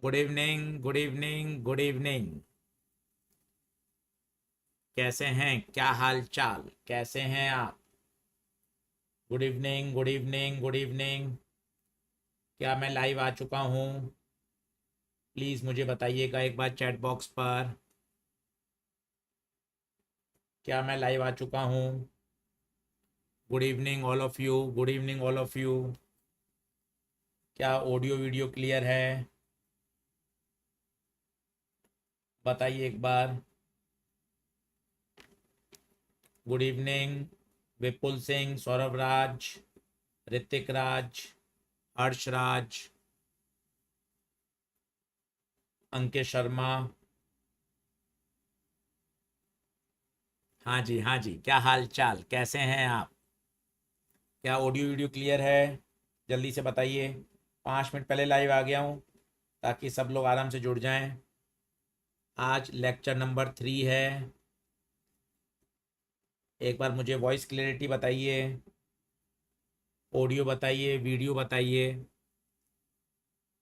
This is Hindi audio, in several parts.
Good evening, good evening, good evening. कैसे हैं? क्या हाल चाल? कैसे हैं आप? Good evening, good evening, good evening. क्या मैं लाइव आ चुका हूँ? प्लीज़ मुझे बताइएगा एक बार चैट बॉक्स पर। क्या मैं लाइव आ चुका हूँ? Good evening all of you, good evening all of you. क्या ऑडियो वीडियो क्लियर है? बताइए एक बार। गुड इवनिंग विपुल सिंह, सौरभ राज, ऋतिक राज, हर्ष राज, अंकित शर्मा। हाँ जी, हाँ जी, क्या हाल चाल? कैसे हैं आप? क्या ऑडियो वीडियो क्लियर है? जल्दी से बताइए। 5 मिनट पहले लाइव आ गया हूँ ताकि सब लोग आराम से जुड़ जाएं। आज लेक्चर नंबर 3 है। एक बार मुझे वॉइस क्लैरिटी बताइए, ऑडियो बताइए, वीडियो बताइए।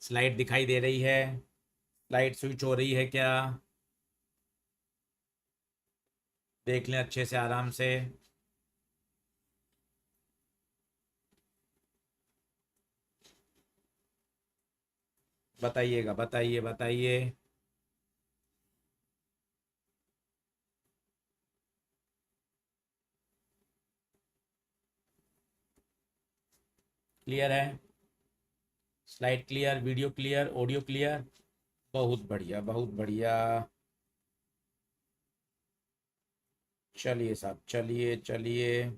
स्लाइड दिखाई दे रही है? स्लाइड स्विच हो रही है क्या? देख लें अच्छे से आराम से। बताइएगा, बताइए बताइए। क्लियर है? Slide clear, video clear, audio clear. बहुत बढ़िया, बहुत बढ़िया। चलिए साहब, चलिए चलिए।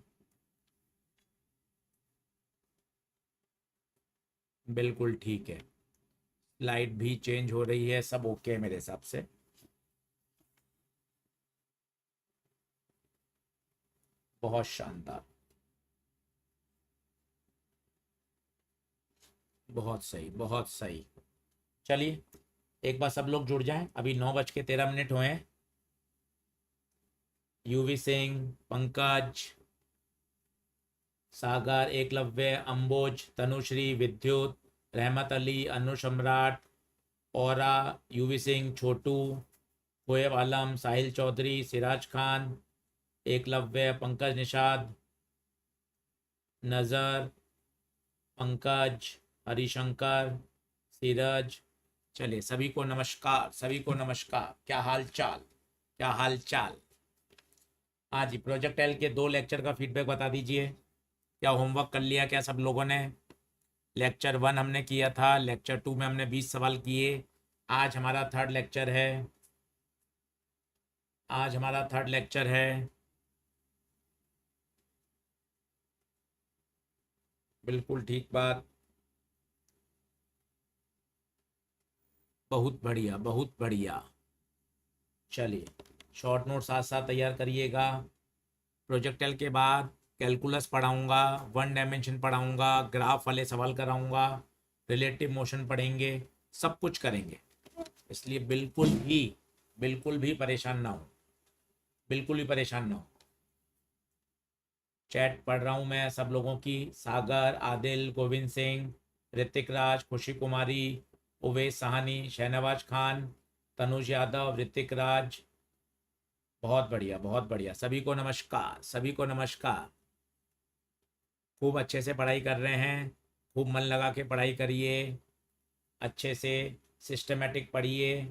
बिल्कुल ठीक है। लाइट भी चेंज हो रही है, सब ओके है मेरे हिसाब से। बहुत शानदार। बहुत सही, बहुत सही। चलिए, एक बार सब लोग जुड़ जाएं। अभी 9:13 हुए हैं। यूवी सिंह, पंकज, सागर, एकलव्य, अंबोज, तनुश्री, विद्युत, रहमत अली, अनु सम्राट, औरा, यूवी सिंह, छोटू, शोएब आलम, साहिल चौधरी, सिराज खान, एकलव्य, पंकज निषाद, नज़र, पंकज, हरिशंकर, सीरज। चलिए, सभी को नमस्कार, सभी को नमस्कार। क्या हाल चाल? क्या हाल चाल? हाँ जी, प्रोजेक्ट एल के 2 लेक्चर का फीडबैक बता दीजिए। क्या होमवर्क कर लिया क्या सब लोगों ने? लेक्चर 1 हमने किया था, लेक्चर 2 में हमने 20 सवाल किए। आज हमारा थर्ड लेक्चर है। आज हमारा थर्ड लेक्चर है। बिल्कुल ठीक बात। बहुत बढ़िया, बहुत बढ़िया। चलिए, शॉर्ट नोट साथ साथ तैयार करिएगा। प्रोजेक्टल के बाद कैलकुलस पढ़ाऊंगा, वन डायमेंशन पढ़ाऊंगा, ग्राफ वाले सवाल कराऊंगा, रिलेटिव मोशन पढ़ेंगे, सब कुछ करेंगे। इसलिए बिल्कुल भी परेशान ना हो। बिल्कुल भी परेशान ना हो। चैट पढ़ रहा हूँ मैं सब लोगों की। सागर, आदिल, गोविंद सिंह, ऋतिक राज, खुशी कुमारी, उवैस सहानी, शहनवाज खान, तनुज यादव, ऋतिक राज। बहुत बढ़िया, बहुत बढ़िया। सभी को नमस्कार, सभी को नमस्कार। खूब अच्छे से पढ़ाई कर रहे हैं। खूब मन लगा के पढ़ाई करिए। अच्छे से सिस्टमेटिक पढ़िए।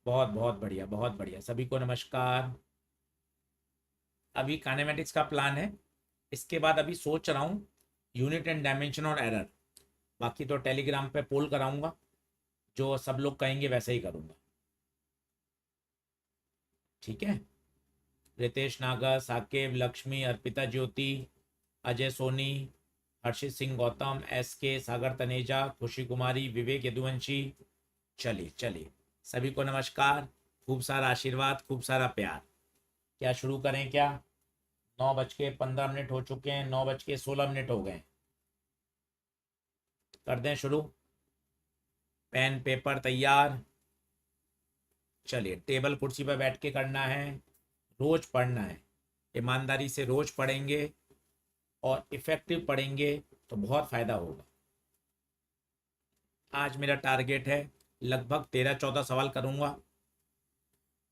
बहुत बहुत बढ़िया, बहुत बढ़िया। सभी को नमस्कार। अभी काइनेमेटिक्स का प्लान है। इसके बाद अभी सोच रहा हूँ यूनिट एंड डायमेंशन और एरर। बाकी तो टेलीग्राम पे पोल कराऊंगा। जो सब लोग कहेंगे वैसे ही करूँगा। ठीक है। रितेश नागर, साकेब, लक्ष्मी, अर्पिता ज्योति, अजय सोनी, हर्षित सिंह गौतम, एस के, सागर तनेजा, खुशी कुमारी, विवेक यदुवंशी। चलिए चलिए, सभी को नमस्कार। खूब सारा आशीर्वाद, खूब सारा प्यार। क्या शुरू करें क्या? 9:15 हो चुके हैं, 9:16 हो गए। कर दें शुरू? पेन पेपर तैयार? चलिए, टेबल कुर्सी पर बैठ के करना है। रोज पढ़ना है। ईमानदारी से रोज पढ़ेंगे और इफ़ेक्टिव पढ़ेंगे तो बहुत फ़ायदा होगा। आज मेरा टारगेट है लगभग 13-14 सवाल करूँगा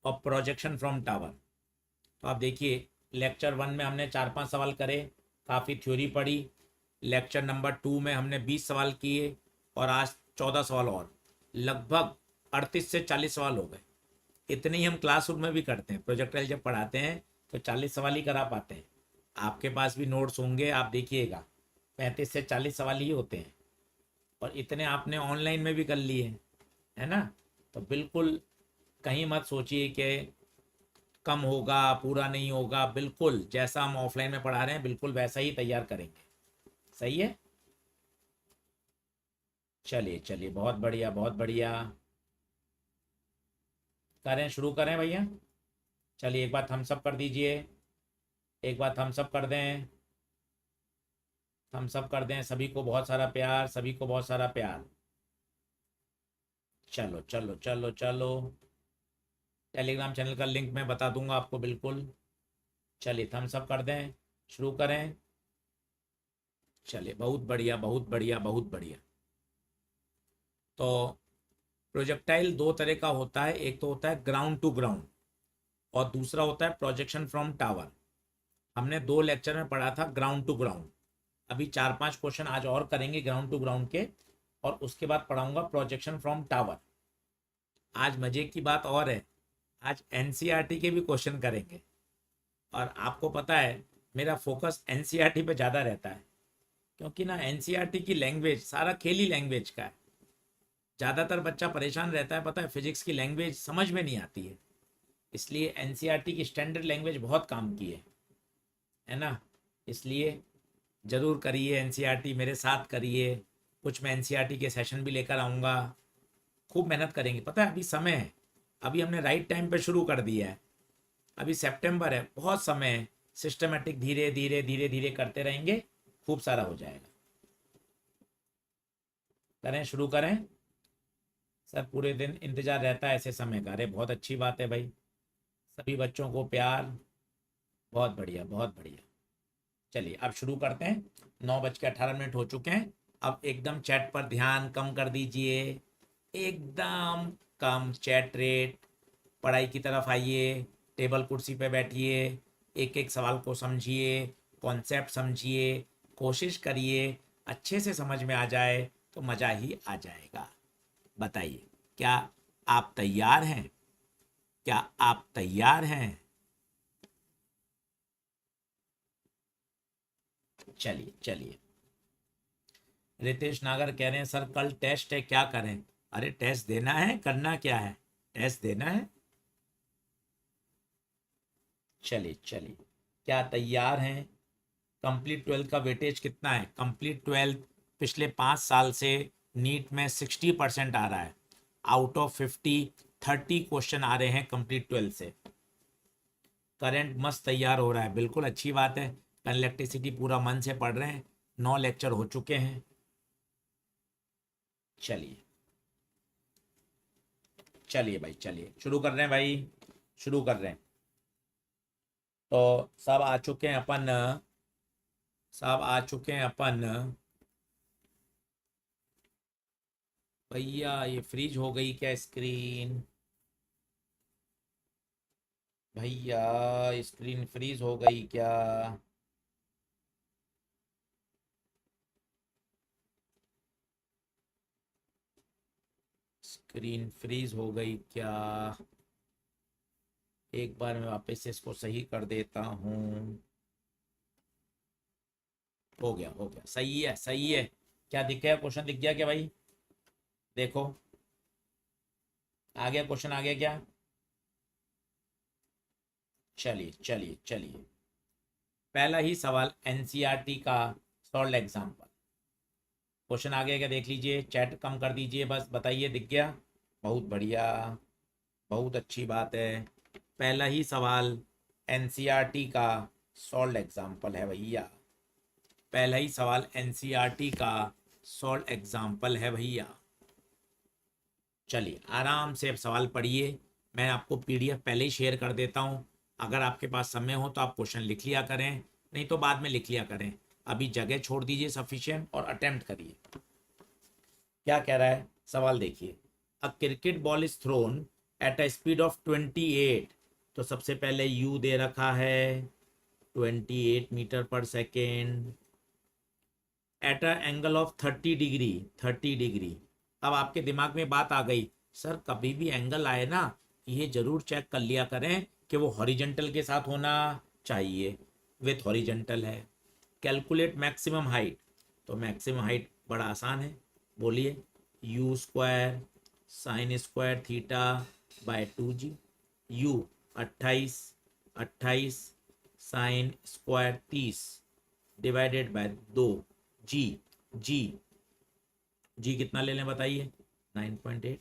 और प्रोजेक्शन फ्रॉम टावर। तो आप देखिए लेक्चर 1 में हमने 4-5 सवाल करे, काफ़ी थ्योरी पढ़ी। लेक्चर नंबर 2 में हमने 20 सवाल किए और आज 14 सवाल और, लगभग 38 से 40 सवाल हो गए। इतने ही हम क्लासरूम में भी करते हैं, प्रोजेक्टाइल जब पढ़ाते हैं तो 40 सवाल ही करा पाते हैं। आपके पास भी नोट्स होंगे, आप देखिएगा 35 से 40 सवाल ही होते हैं और इतने आपने ऑनलाइन में भी कर लिए, है ना। तो बिल्कुल कहीं मत सोचिए कि कम होगा, पूरा नहीं होगा। बिल्कुल जैसा हम ऑफलाइन में पढ़ा रहे हैं बिल्कुल वैसा ही तैयार करेंगे। सही है, चलिए चलिए, बहुत बढ़िया बहुत बढ़िया। करें, शुरू करें भैया। चलिए एक बार थम्स अप कर दीजिए, एक बार थम्स अप कर दें, थम्स अप कर दें। सभी को बहुत सारा प्यार, सभी को बहुत सारा प्यार। चलो चलो चलो चलो, टेलीग्राम चैनल का लिंक मैं बता दूंगा आपको बिल्कुल। चलिए थम्स अप कर दें, शुरू करें। चलिए बहुत बढ़िया बहुत बढ़िया बहुत बढ़िया। तो प्रोजेक्टाइल दो तरह का होता है, एक तो होता है ग्राउंड टू ग्राउंड और दूसरा होता है प्रोजेक्शन फ्रॉम टावर। हमने 2 लेक्चर में पढ़ा था ग्राउंड टू ग्राउंड। अभी 4-5 क्वेश्चन आज और करेंगे ग्राउंड टू ग्राउंड के, और उसके बाद पढ़ाऊंगा प्रोजेक्शन फ्रॉम टावर। आज मजे की बात और है, आज एनसीईआरटी के भी क्वेश्चन करेंगे। और आपको पता है मेरा फोकस एनसीईआरटी पे ज़्यादा रहता है, क्योंकि ना एनसीईआरटी की लैंग्वेज सारा खेल ही लैंग्वेज का है। ज़्यादातर बच्चा परेशान रहता है, पता है, फिजिक्स की लैंग्वेज समझ में नहीं आती है। इसलिए एनसीईआरटी की स्टैंडर्ड लैंग्वेज बहुत काम की है ना। इसलिए ज़रूर करिए एनसीईआरटी मेरे साथ करिए। कुछ मैं एनसीईआरटी के सेशन भी लेकर आऊँगा, खूब मेहनत करेंगे। पता है अभी समय है, अभी हमने राइट टाइम पे शुरू कर दिया है। अभी सितंबर है, बहुत समय है। सिस्टमेटिक धीरे धीरे धीरे धीरे करते रहेंगे, खूब सारा हो जाएगा। करें, शुरू करें। सर पूरे दिन इंतजार रहता है ऐसे समय का। अरे बहुत अच्छी बात है भाई, सभी बच्चों को प्यार। बहुत बढ़िया बहुत बढ़िया। चलिए अब शुरू करते हैं। 9:18 हो चुके हैं। अब एकदम चैट पर ध्यान कम कर दीजिए, एकदम कम चैट रेट। पढ़ाई की तरफ आइए, टेबल कुर्सी पे बैठिए, एक एक सवाल को समझिए, कॉन्सेप्ट समझिए, कोशिश करिए अच्छे से समझ में आ जाए तो मज़ा ही आ जाएगा। बताइए, क्या आप तैयार हैं? क्या आप तैयार हैं? चलिए चलिए। रितेश नागर कह रहे हैं सर कल टेस्ट है, क्या करें? अरे टेस्ट देना है, करना क्या है, टेस्ट देना है। चलिए चलिए, क्या तैयार हैं? कंप्लीट 12th का वेटेज कितना है? कंप्लीट 12th पिछले 5 साल से नीट में 60% आ रहा है। आउट ऑफ 50 30 क्वेश्चन आ रहे हैं कंप्लीट 12th से। करंट मस्त तैयार हो रहा है, बिल्कुल अच्छी बात है। कनेक्टिसिटी पूरा मन से पढ़ रहे हैं। 9 लेक्चर हो चुके हैं। चलिए चलिए भाई, चलिए शुरू कर रहे हैं भाई, शुरू कर रहे हैं। तो सब आ चुके हैं अपन, सब आ चुके हैं अपन। भैया ये फ्रीज हो गई क्या स्क्रीन? भैया स्क्रीन फ्रीज हो गई क्या? स्क्रीन फ्रीज हो गई क्या? एक बार मैं वापस से इसको सही कर देता हूँ। हो गया, सही है सही है। क्या दिख गया? क्वेश्चन दिख गया क्या भाई? देखो, आ गया क्वेश्चन, आ गया क्या? चलिए चलिए चलिए, पहला ही सवाल एनसीईआरटी का सॉल्व एग्जाम्पल। क्वेश्चन आ गया क्या? देख लीजिए, चैट कम कर दीजिए, बस बताइए दिख गया। बहुत बढ़िया, बहुत अच्छी बात है। पहला ही सवाल एनसीईआरटी का सॉल्व एग्जाम्पल है भैया। पहला ही सवाल एनसीईआरटी का सॉल्व एग्जाम्पल है भैया। चलिए आराम से अब सवाल पढ़िए। मैं आपको पीडीएफ पहले ही शेयर कर देता हूँ। अगर आपके पास समय हो तो आप क्वेश्चन लिख लिया करें, नहीं तो बाद में लिख लिया करें। अभी जगह छोड़ दीजिए सफिशिएंट और अटेम्प्ट करिए। क्या कह रहा है सवाल देखिए, a cricket ball is thrown at a speed of 28, तो सबसे पहले यू दे रखा है 28 मीटर पर second at a angle of 30 degree, 30 degree. अब आपके दिमाग में बात आ गई, सर कभी भी एंगल आए ना ये जरूर चेक कर लिया करें कि वो हॉरिजेंटल के साथ होना चाहिए, विथ हॉरिजेंटल है। कैलकुलेट मैक्सिमम हाइट, तो मैक्सिमम हाइट बड़ा आसान है, बोलिए you square sine square theta by 2g। You 28, 28 sine square 30 divided by 2 जी। जी जी कितना ले लें बताइए, 9.8,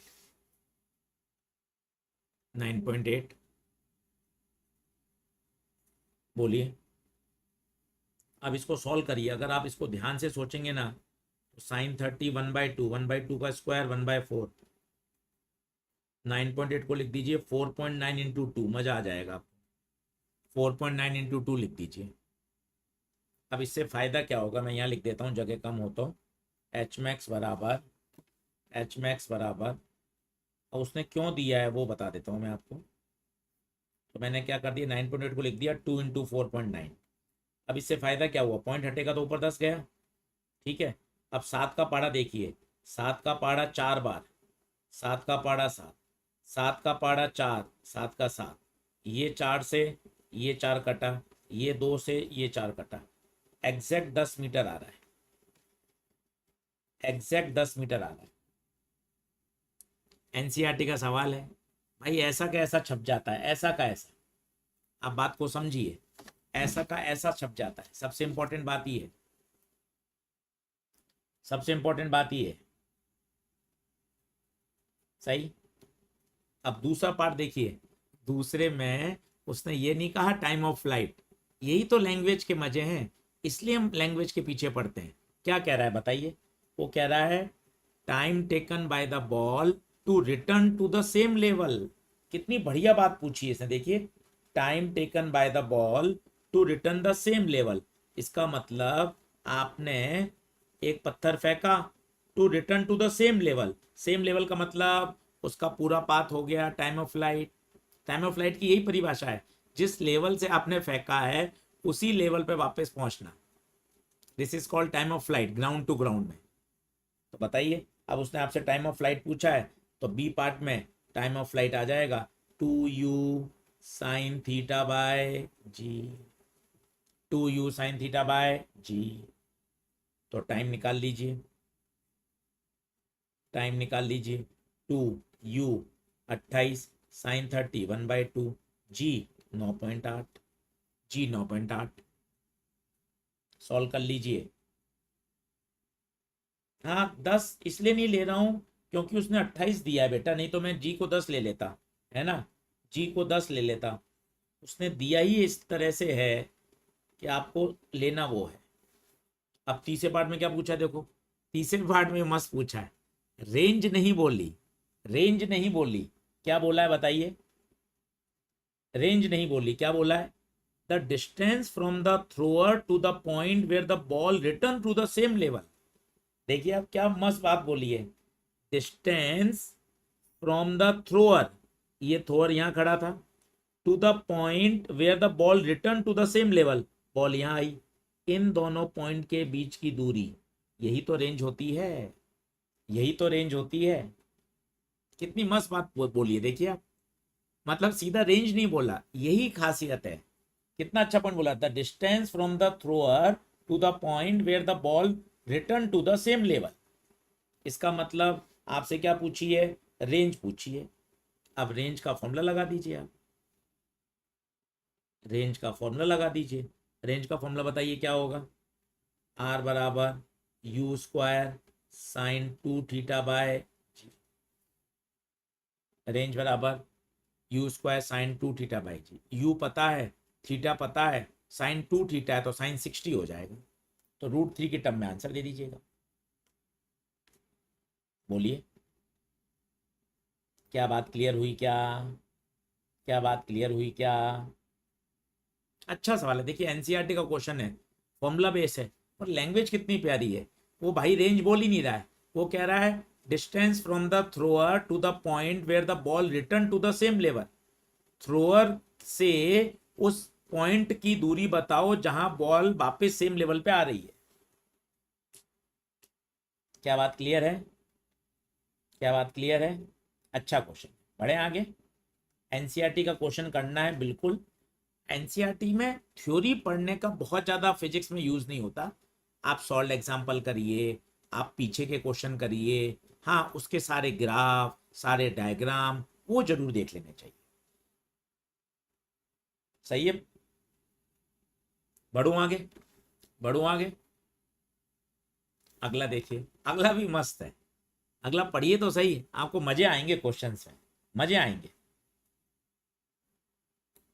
9.8 बोलिए। अब इसको सॉल्व करिए, अगर आप इसको ध्यान से सोचेंगे ना तो साइन 30 1/2, 1/2 का स्क्वायर 1/4, 9.8 को लिख दीजिए 4.9 इंटू 2, मजा आ जाएगा आपको, 4.9 इंटू 2 लिख दीजिए। अब इससे फायदा क्या होगा, मैं यहाँ लिख देता हूँ जगह कम हो तो, एच मैक्स बराबर, एच मैक्स बराबर, और उसने क्यों दिया है वो बता देता हूँ मैं आपको। तो मैंने क्या कर दिया, 9.8 को लिख दिया 2 इंटू 4.9। अब इससे फायदा क्या हुआ, पॉइंट हटेगा तो ऊपर 10 गया, ठीक है। अब 7 का पाड़ा देखिए, 7 का पाड़ा 4 बार, 7 का पाड़ा 7, 7 का पाड़ा 4, 7 का 7, ये 4 से ये 4 कटा, ये 2 से ये 4 कटा, एग्जैक्ट 10 मीटर आ रहा है, एग्जैक्ट 10 मीटर आ रहा है। एनसीईआरटी का सवाल है भाई, ऐसा का ऐसा छप जाता है, ऐसा का ऐसा, आप बात को समझिए, ऐसा का ऐसा छप जाता है। सबसे इंपॉर्टेंट बात ये है, सबसे इंपॉर्टेंट बात ये है, सही। अब दूसरा पार्ट देखिए, दूसरे में उसने ये नहीं कहा टाइम ऑफ फ्लाइट, यही तो लैंग्वेज के मजे हैं, इसलिए हम लैंग्वेज के पीछे पड़ते हैं। क्या कह रहा है बताइए, वो कह रहा है time taken by the ball to return to the same level. कितनी बढ़िया बात पूछी है इसने, देखिए time taken by the ball to return the same level, इसका मतलब आपने एक पत्थर फेंका to return to the same level, same level का मतलब उसका पूरा पाथ हो गया time of flight. Time of flight की यही परिभाषा है, जिस लेवल से आपने फेंका है उसी लेवल पे वापस पहुंचना, this is called time of flight, ground to ground में। तो बताइए, अब उसने आपसे टाइम ऑफ फ्लाइट पूछा है तो बी पार्ट में टाइम ऑफ फ्लाइट आ जाएगा 2u sine theta by g, 2u sine theta by g. तो टाइम निकाल लीजिए, टाइम निकाल लीजिए, 2u 28 साइन 30 1/2 जी 9.8, जी 9.8, सॉल्व कर लीजिए। हाँ 10 इसलिए नहीं ले रहा हूँ क्योंकि उसने 28 दिया है बेटा, नहीं तो मैं जी को 10 ले लेता, है ना, जी को 10 ले लेता। उसने दिया ही इस तरह से है कि आपको लेना वो है। अब तीसरे पार्ट में क्या पूछा देखो, तीसरे पार्ट में मस्त पूछा है, रेंज नहीं बोली, रेंज नहीं बोली, क्या बोला है बताइए, रेंज नहीं बोली, क्या बोला है, the distance from the thrower to the point where the ball return to the same level. देखिए आप क्या मस्त बात बोली है, डिस्टेंस फ्रॉम द थ्रोअर, ये थ्रोअर यहां खड़ा था, to the point where the ball return to the same level, ball यहां आई, इन दोनों पॉइंट के बीच की दूरी, यही तो रेंज होती है, यही तो रेंज होती है। कितनी मस्त बात बोली है देखिए आप, मतलब सीधा रेंज नहीं बोला, यही खासियत है। कितना अच्छा पॉइंट बोला, the distance from the thrower to the point where the ball return to the same level, इसका मतलब आपसे क्या पूछी है, रेंज पूछी है। अब रेंज का फॉर्मूला लगा दीजिए आप, रेंज का फॉर्मूला लगा दीजिए, रेंज का फॉर्मूला बताइए क्या होगा, आर बराबर u square sine 2 theta by g, range बराबर u square sine 2 theta by g, u पता है, थीटा पता है, साइन 2 थीटा है तो साइन 60 हो जाएगा, तो √3 के टर्म में आंसर दे दीजिएगा। बोलिए, क्या बात क्लियर हुई क्या, क्या बात क्लियर हुई क्या। अच्छा सवाल है, देखिए एनसीईआरटी का क्वेश्चन है, फॉर्मूला बेस है, और लैंग्वेज कितनी प्यारी है। वो भाई रेंज बोल ही नहीं रहा है, वो कह रहा है distance from the thrower to the point where the ball return to the same level. Thrower से उस पॉइंट की दूरी बताओ जहां बॉल वापस सेम लेवल पे आ रही है। क्या बात क्लियर है? क्या बात क्लियर है? अच्छा क्वेश्चन। बढ़े आगे। एनसीईआरटी का क्वेश्चन करना है बिल्कुल। एनसीईआरटी में थ्योरी पढ़ने का बहुत ज़्यादा फिजिक्स में यूज़ नहीं होता। आप सॉल्व एग्जाम्पल करिए, आप पीछे के क्वेश्चन करिए, हाँ उसके सारे ग्राफ, सारे डायग्राम वो जरूर देख लेने चाहिए। सही है? बढ़ूँ आगे, बढ़ूँ आगे। अगला देखिए, अगला भी मस्त है। अगला पढ़िए तो सही, आपको मजे आएंगे क्वेश्चंस में, मजे आएंगे।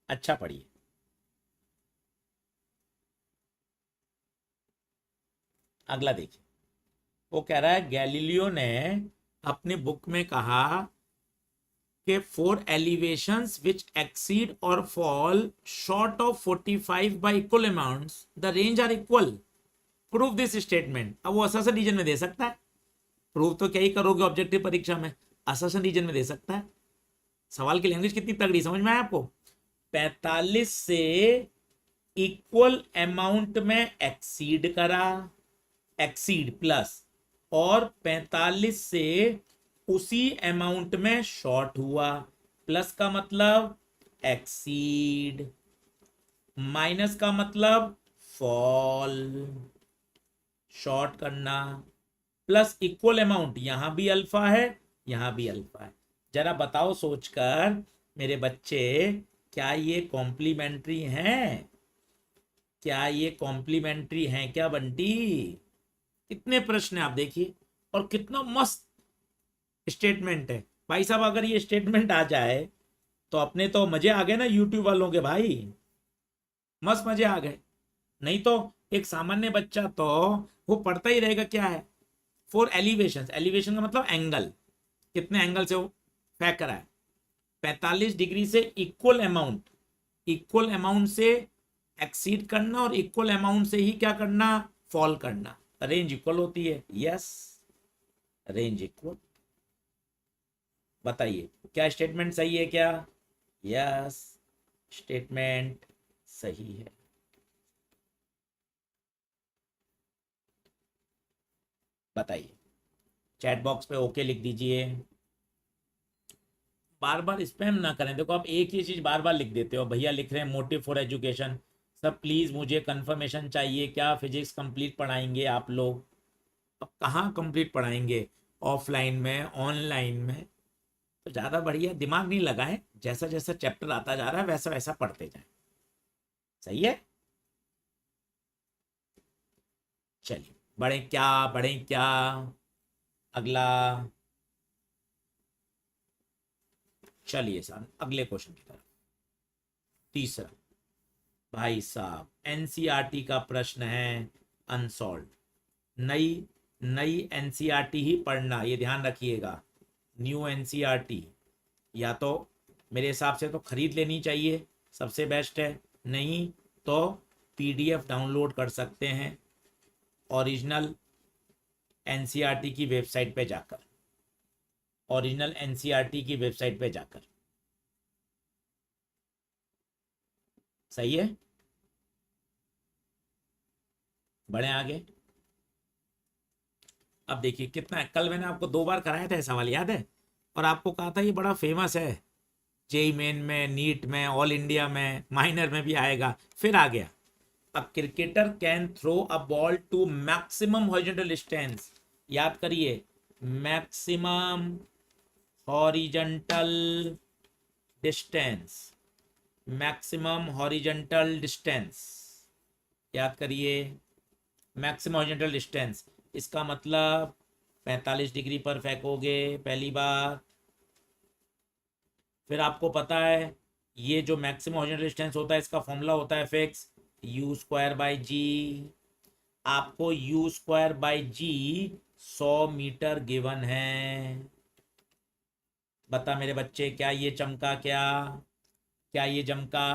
अच्छा पढ़िए। अगला देखिए, वो कह रहा है गैलीलियो ने अपनी बुक में कहा कि for elevations which exceed or fall short of 45 by equal amounts the range are equal, prove this statement. अब वो असर्शन रीजन में दे सकता है, प्रूव तो क्या ही करोगे ऑब्जेक्टिव परीक्षा में, असर्शन रीजन में दे सकता है। सवाल की लैंग्वेज कितनी तगड़ी, समझ में आया आपको? 45 से इक्वल अमाउंट में एक्सीड करा, एक्सीड प्लस, और 45 से उसी अमाउंट में शॉर्ट हुआ, प्लस का मतलब एक्सीड, माइनस का मतलब फॉल, शॉर्ट करना, प्लस इक्वल अमाउंट, यहां भी अल्फा है यहां भी अल्फा है। जरा बताओ सोचकर मेरे बच्चे, क्या ये कॉम्प्लीमेंट्री हैं? क्या ये कॉम्प्लीमेंट्री हैं क्या बंटी? कितने प्रश्न है आप देखिए, और कितना मस्त स्टेटमेंट है भाई साहब। अगर ये स्टेटमेंट आ जाए तो अपने तो मजे आ गए ना यूट्यूब वालों के भाई, मस्त मजे आ गए। नहीं तो एक सामान्य बच्चा तो वो पढ़ता ही रहेगा क्या है, फोर एलिवेशन, एलिवेशन का मतलब एंगल, कितने एंगल से वो फेंक रहा है। 45 डिग्री से इक्वल अमाउंट, इक्वल अमाउंट से एक्सीड करना और इक्वल अमाउंट से ही क्या करना, फॉल करना। रेंज इक्वल होती है, यस रेंज इक्वल। बताइए क्या स्टेटमेंट सही है क्या? यस स्टेटमेंट सही है। बताइए, चैट बॉक्स पे ओके लिख दीजिए। बार बार स्पैम ना करें, देखो आप एक ही चीज बार बार लिख देते हो। भैया लिख रहे हैं मोटिव फॉर एजुकेशन, सब प्लीज मुझे कंफर्मेशन चाहिए, क्या फिजिक्स कंप्लीट पढ़ाएंगे आप लोग? अब कहाँ कंप्लीट पढ़ाएंगे, ऑफलाइन में ऑनलाइन में? तो ज़्यादा बढ़िया दिमाग नहीं लगाएं, जैसा जैसा चैप्टर आता जा रहा है वैसा वैसा पढ़ते जाएं। सही है? चलिए बढ़े क्या, बढ़े क्या। अगला, चलिए सर अगले क्वेश्चन की तरफ। तीसरा, भाई साहब एनसीईआरटी का प्रश्न है अनसॉल्व। नई नई एनसीईआरटी ही पढ़ना, ये ध्यान रखिएगा। न्यू एनसीईआरटी या तो मेरे हिसाब से तो खरीद लेनी चाहिए, सबसे बेस्ट है। नहीं तो पीडीएफ डाउनलोड कर सकते हैं ओरिजिनल एनसीईआरटी की वेबसाइट पे जाकर, ओरिजिनल एनसीईआरटी की वेबसाइट पे जाकर। सही है? बढ़े आगे। अब देखिए कितना है, कल मैंने आपको 2 बार कराया था ये सवाल, याद है? और आपको कहा था ये बड़ा फेमस है, जेई मेन में, नीट में, ऑल इंडिया में, माइनर में भी आएगा, फिर आ गया। A cricketer can throw a ball to maximum horizontal distance, याद करिए, maximum horizontal distance, maximum horizontal distance, याद करिए, मैक्सिमम हॉरिजॉन्टल डिस्टेंस। इसका मतलब 45 डिग्री पर फेंकोगे पहली बार, फिर आपको पता है ये जो मैक्सिमम हॉरिजॉन्टल डिस्टेंस होता है इसका फॉर्मूला होता है fix, u square by g. आपको u square by g 100 meter given है। बता मेरे बच्चे, क्या ये चमका क्या? क्या ये चमका?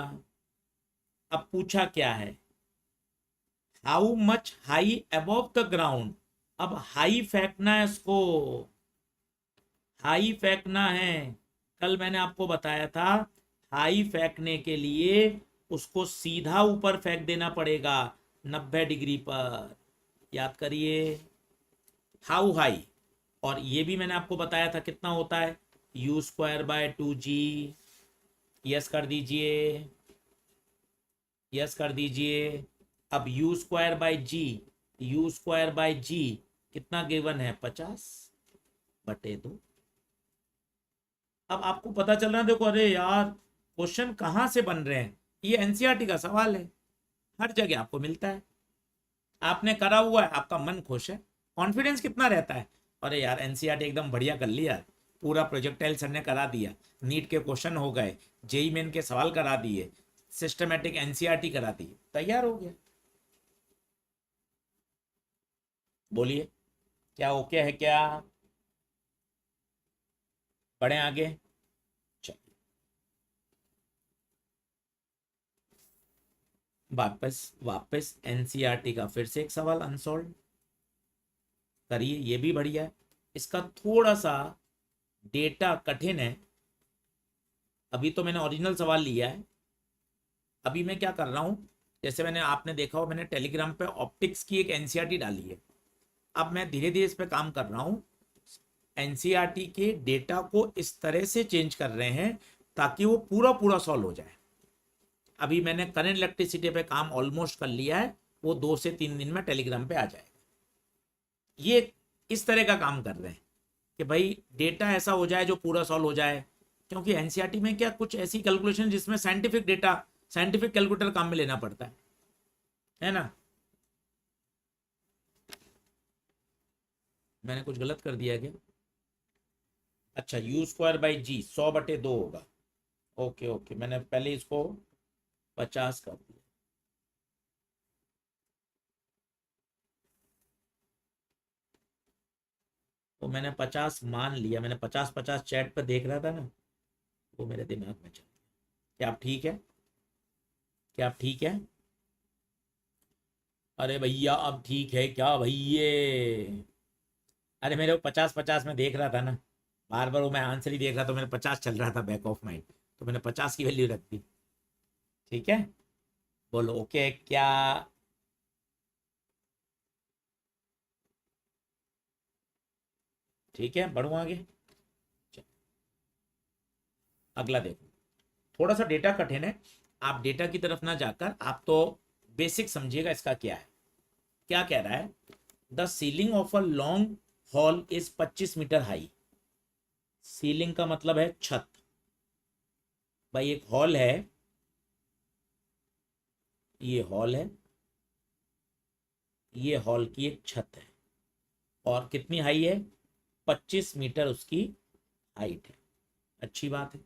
अब पूछा क्या है, how much high above the ground. अब हाई फेंकना है इसको, हाई फेंकना है। कल मैंने आपको बताया था, हाई फेंकने के लिए उसको सीधा ऊपर फेंक देना पड़ेगा 90 डिग्री पर। याद करिए, हाउ हाई। और ये भी मैंने आपको बताया था कितना होता है, u²/2g। यस कर दीजिए, यस कर दीजिए। अब u²/g, u²/g कितना गिवन है, 50/2। अब आपको पता चल रहा है, देखो, अरे यार क्वेश्चन कहाँ से बन रहे हैं, ये एनसीईआरटी का सवाल है, हर जगह आपको मिलता है। आपने करा हुआ है, आपका मन खुश है, कॉन्फिडेंस कितना रहता है, अरे यार एनसीईआरटी एकदम बढ़िया कर लिया, पूरा प्रोजेक्टाइल सर ने करा दिया, नीट के क्वेश्चन हो गए, जेई मेन के सवाल करा दिए, सिस्टमेटिक एनसीईआरटी करा दी, तैयार हो गया। बोलिए, क्या ओके है क्या? बढ़े आगे। चलिए, वापस वापस एनसीईआरटी का फिर से एक सवाल अनसॉल्व करिए, ये भी बढ़िया है। इसका थोड़ा सा डेटा कठिन है। अभी तो मैंने ओरिजिनल सवाल लिया है। अभी मैं क्या कर रहा हूँ, जैसे मैंने, आपने देखा हो, मैंने टेलीग्राम पे ऑप्टिक्स की एक एनसीईआरटी डाली है। अब मैं धीरे धीरे इस पे काम कर रहा हूँ। एनसीईआरटी के डेटा को इस तरह से चेंज कर रहे हैं ताकि वो पूरा पूरा सॉल्व हो जाए। अभी मैंने करंट इलेक्ट्रिसिटी पे काम ऑलमोस्ट कर लिया है, वो 2 से 3 दिन में टेलीग्राम पे आ जाएगा। ये इस तरह का काम कर रहे हैं कि भाई डेटा ऐसा हो जाए जो पूरा सॉल्व हो जाए, क्योंकि एनसीईआरटी में क्या कुछ ऐसी कैलकुलेशन जिसमें साइंटिफिक डेटा, साइंटिफिक कैलकुलेटर काम में लेना पड़ता है ना। मैंने कुछ गलत कर दिया क्या? अच्छा, u²/g 100/2 होगा। ओके ओके, मैंने पहले इसको 50 कर दिया। तो मैंने 50 मान लिया, मैंने 50-50 चैट पर देख रहा था ना, वो मेरे दिमाग में चल गया। क्या आप ठीक है? क्या आप ठीक है? अरे भैया अब ठीक है क्या भैया? अरे मेरे को 50-50 में देख रहा था ना, बार बार वो मैं आंसर ही देख रहा, तो मेरे 50 चल रहा था बैक ऑफ माइंड, तो मैंने 50 की वैल्यू रख दी। ठीक है, बोलो ओके क्या? ठीक है, बढ़ू आगे। चलो, अगला देखो, थोड़ा सा डेटा कठिन है, आप डेटा की तरफ ना जाकर आप तो बेसिक समझिएगा इसका क्या है। क्या कह रहा है, the ceiling of a long hall is 25 meter high. Ceiling का मतलब है छत। भाई एक हॉल है, ये हॉल है, ये हॉल की एक छत है, और कितनी हाई है, 25 मीटर उसकी हाइट है। अच्छी बात है।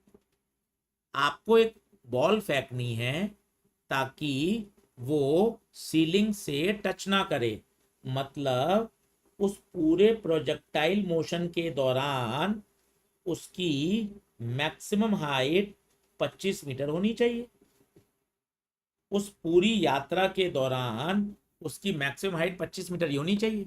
आपको एक बॉल फेंकनी है ताकि वो सीलिंग से टच ना करे, मतलब उस पूरे प्रोजेक्टाइल मोशन के दौरान उसकी मैक्सिमम हाइट 25 मीटर होनी चाहिए। उस पूरी यात्रा के दौरान उसकी मैक्सिमम हाइट 25 मीटर ही होनी चाहिए,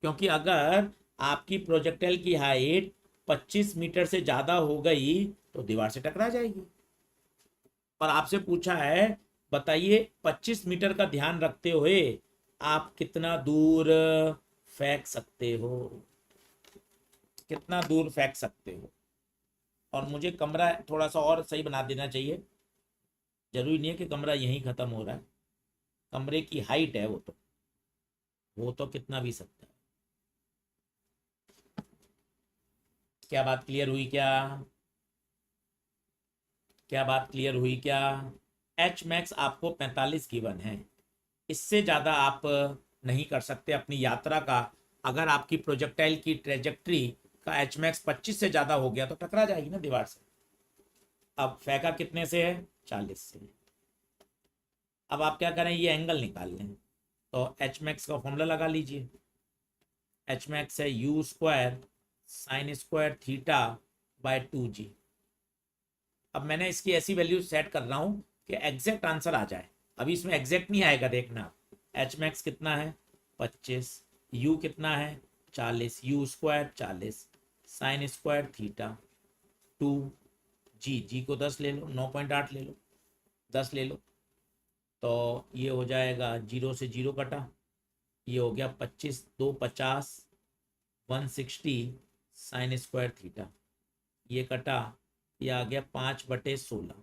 क्योंकि अगर आपकी प्रोजेक्टाइल की हाइट 25 मीटर से ज़्यादा हो गई तो दीवार से टकरा जाएगी। और आपसे पूछा है, बताइए 25 मीटर का ध्यान रखते हुए आप कितना दूर फेंक सकते हो, कितना दूर फेंक सकते हो। और मुझे कमरा थोड़ा सा और सही बना देना चाहिए, जरूरी नहीं है कि कमरा यहीं ख़त्म हो रहा है, कमरे की हाइट है, वो तो कितना भी सकता है। क्या बात क्लियर हुई क्या? क्या बात क्लियर हुई क्या? एच मैक्स आपको 45 गिवन है, इससे ज़्यादा आप नहीं कर सकते अपनी यात्रा का। अगर आपकी प्रोजेक्टाइल की ट्रेजेक्ट्री का एच मैक्स 25 से ज़्यादा हो गया तो टकरा जाएगी ना दीवार से। अब फेंका कितने से है, 40 से। अब आप क्या करें, ये एंगल निकाल लें, तो एच मैक्स का फॉर्मूला लगा लीजिए। एच मैक्स है u²sin²θ/2g। अब मैंने इसकी ऐसी वैल्यू सेट कर रहा हूँ कि एग्जैक्ट आंसर आ जाए। अभी इसमें एग्जैक्ट नहीं आएगा, देखना। एच मैक्स कितना है, 25, यू कितना है, 40, u² 40, साइन स्क्वायर थीटा 2 जी को 10 ले लो, 9.8 ले लो, 10 ले लो, तो ये हो जाएगा 0 से 0 कटा, ये हो गया 25 2 50 160 साइन स्क्वायर थीटा, ये कटा, ये आ गया 5/16।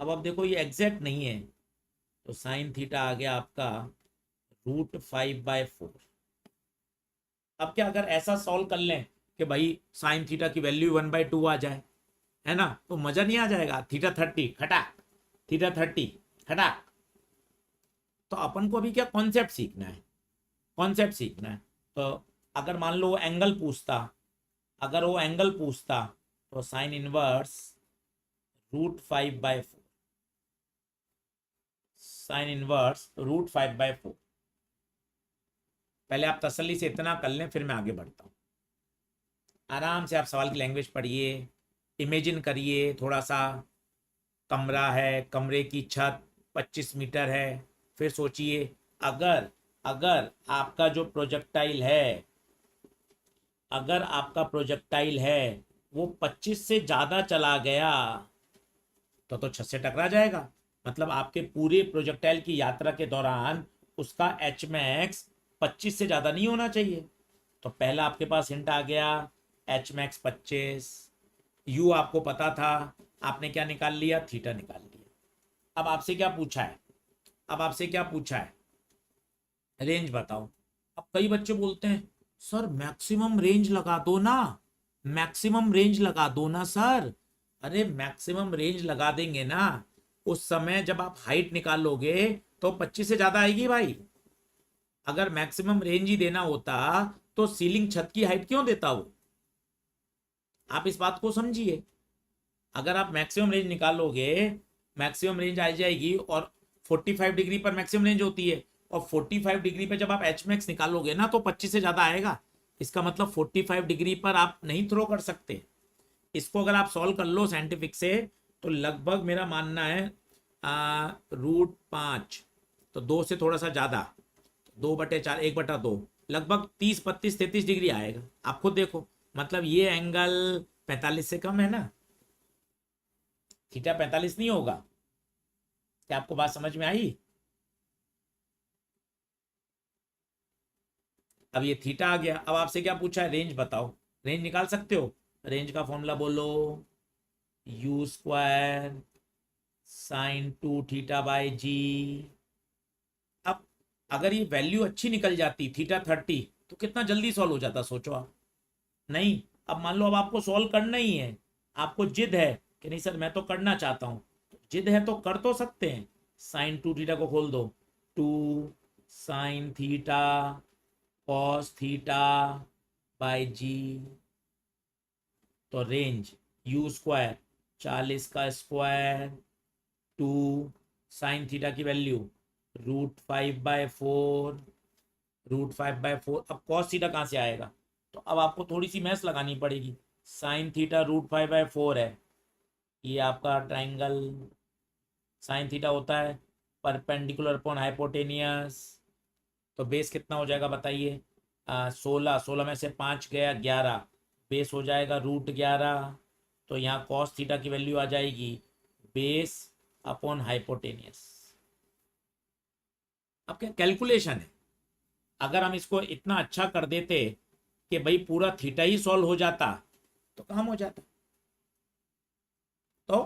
अब देखो ये एग्जैक्ट नहीं है, तो साइन थीटा आ गया आपका √5/4। अब क्या अगर ऐसा सॉल्व कर लें कि भाई साइन थीटा की वैल्यू 1/2 आ जाए, है ना, तो मजा नहीं आ जाएगा। थीटा 30 खटाक, थीटा 30 खटाक। तो अपन को अभी क्या कॉन्सेप्ट सीखना है, कॉन्सेप्ट सीखना है। तो अगर मान लो एंगल पूछता, अगर वो एंगल पूछता तो साइन इनवर्स √5/4, साइन इनवर्स √5/4। पहले आप तसल्ली से इतना कर लें, फिर मैं आगे बढ़ता हूँ। आराम से आप सवाल की लैंग्वेज पढ़िए, इमेजिन करिए, थोड़ा सा कमरा है, कमरे की छत 25 मीटर है, फिर सोचिए अगर अगर आपका जो प्रोजेक्टाइल है, अगर आपका प्रोजेक्टाइल है वो 25 से ज़्यादा चला गया तो छत से टकरा जाएगा। मतलब आपके पूरे प्रोजेक्टाइल की यात्रा के दौरान उसका एच मैक्स 25 से ज़्यादा नहीं होना चाहिए। तो पहला आपके पास हिंट आ गया, एच मैक्स 25, यू आपको पता था, आपने क्या निकाल लिया, थीटा निकाल लिया। अब आपसे क्या पूछा है, अब आपसे क्या पूछा है, रेंज बताओ। अब कई बच्चे बोलते हैं सर मैक्सिमम रेंज लगा दो ना, मैक्सिमम रेंज लगा दो ना सर। अरे मैक्सिमम रेंज लगा देंगे ना, उस समय जब आप हाइट निकालोगे तो 25 से ज्यादा आएगी भाई। अगर मैक्सिमम रेंज ही देना होता तो सीलिंग छत की हाइट क्यों देता वो, आप इस बात को समझिए। अगर आप मैक्सिमम रेंज निकालोगे, मैक्सिमम रेंज आ जाएगी, और 45 डिग्री पर मैक्सिमम रेंज होती है, और 45 डिग्री पे जब आप एच मैक्स निकालोगे ना तो 25 से ज्यादा आएगा। इसका मतलब 45 डिग्री पर आप नहीं थ्रो कर सकते। इसको अगर आप सॉल्व कर लो साइंटिफिक से, तो लगभग मेरा मानना है √5, तो 2 से थोड़ा सा ज्यादा, 2/4, 1/2, लगभग 30 32 33 डिग्री आएगा। आप खुद देखो, मतलब ये एंगल 45 से कम है ना, थीटा 45 नहीं होगा। क्या आपको बात समझ में आई? अब ये थीटा आ गया। अब आपसे क्या पूछा है, रेंज बताओ। रेंज निकाल सकते हो, रेंज का फॉर्मूला बोलो, u² sin2θ/g। अब अगर ये वैल्यू अच्छी निकल जाती थीटा 30, तो कितना जल्दी सॉल्व हो जाता, सोचो आप। नहीं, अब मान लो अब आपको सॉल्व करना ही है, आपको जिद है कि नहीं सर मैं तो करना चाहता हूं, तो जिद है तो कर तो सकते हैं। sin2θ को खोल दो, 2 sin θ cos θ/g, तो रेंज u², 40 का स्क्वायर, 2 sin θ की वैल्यू √5/4, √5/4। अब cos θ कहाँ से आएगा, तो अब आपको थोड़ी सी मैथ्स लगानी पड़ेगी। sin θ √5/4 है, ये आपका ट्राइंगल sin θ होता है परपेंडिकुलर अपॉन हाइपोटेनियस, तो बेस कितना हो जाएगा बताइए, 16, 16 में से 5 गया 11, बेस हो जाएगा √11। तो यहाँ cos θ की वैल्यू आ जाएगी बेस अपॉन हाइपोटेनियस। अब क्या कैलकुलेशन है, अगर हम इसको इतना अच्छा कर देते कि भाई पूरा थीटा ही सॉल्व हो जाता तो काम हो जाता। तो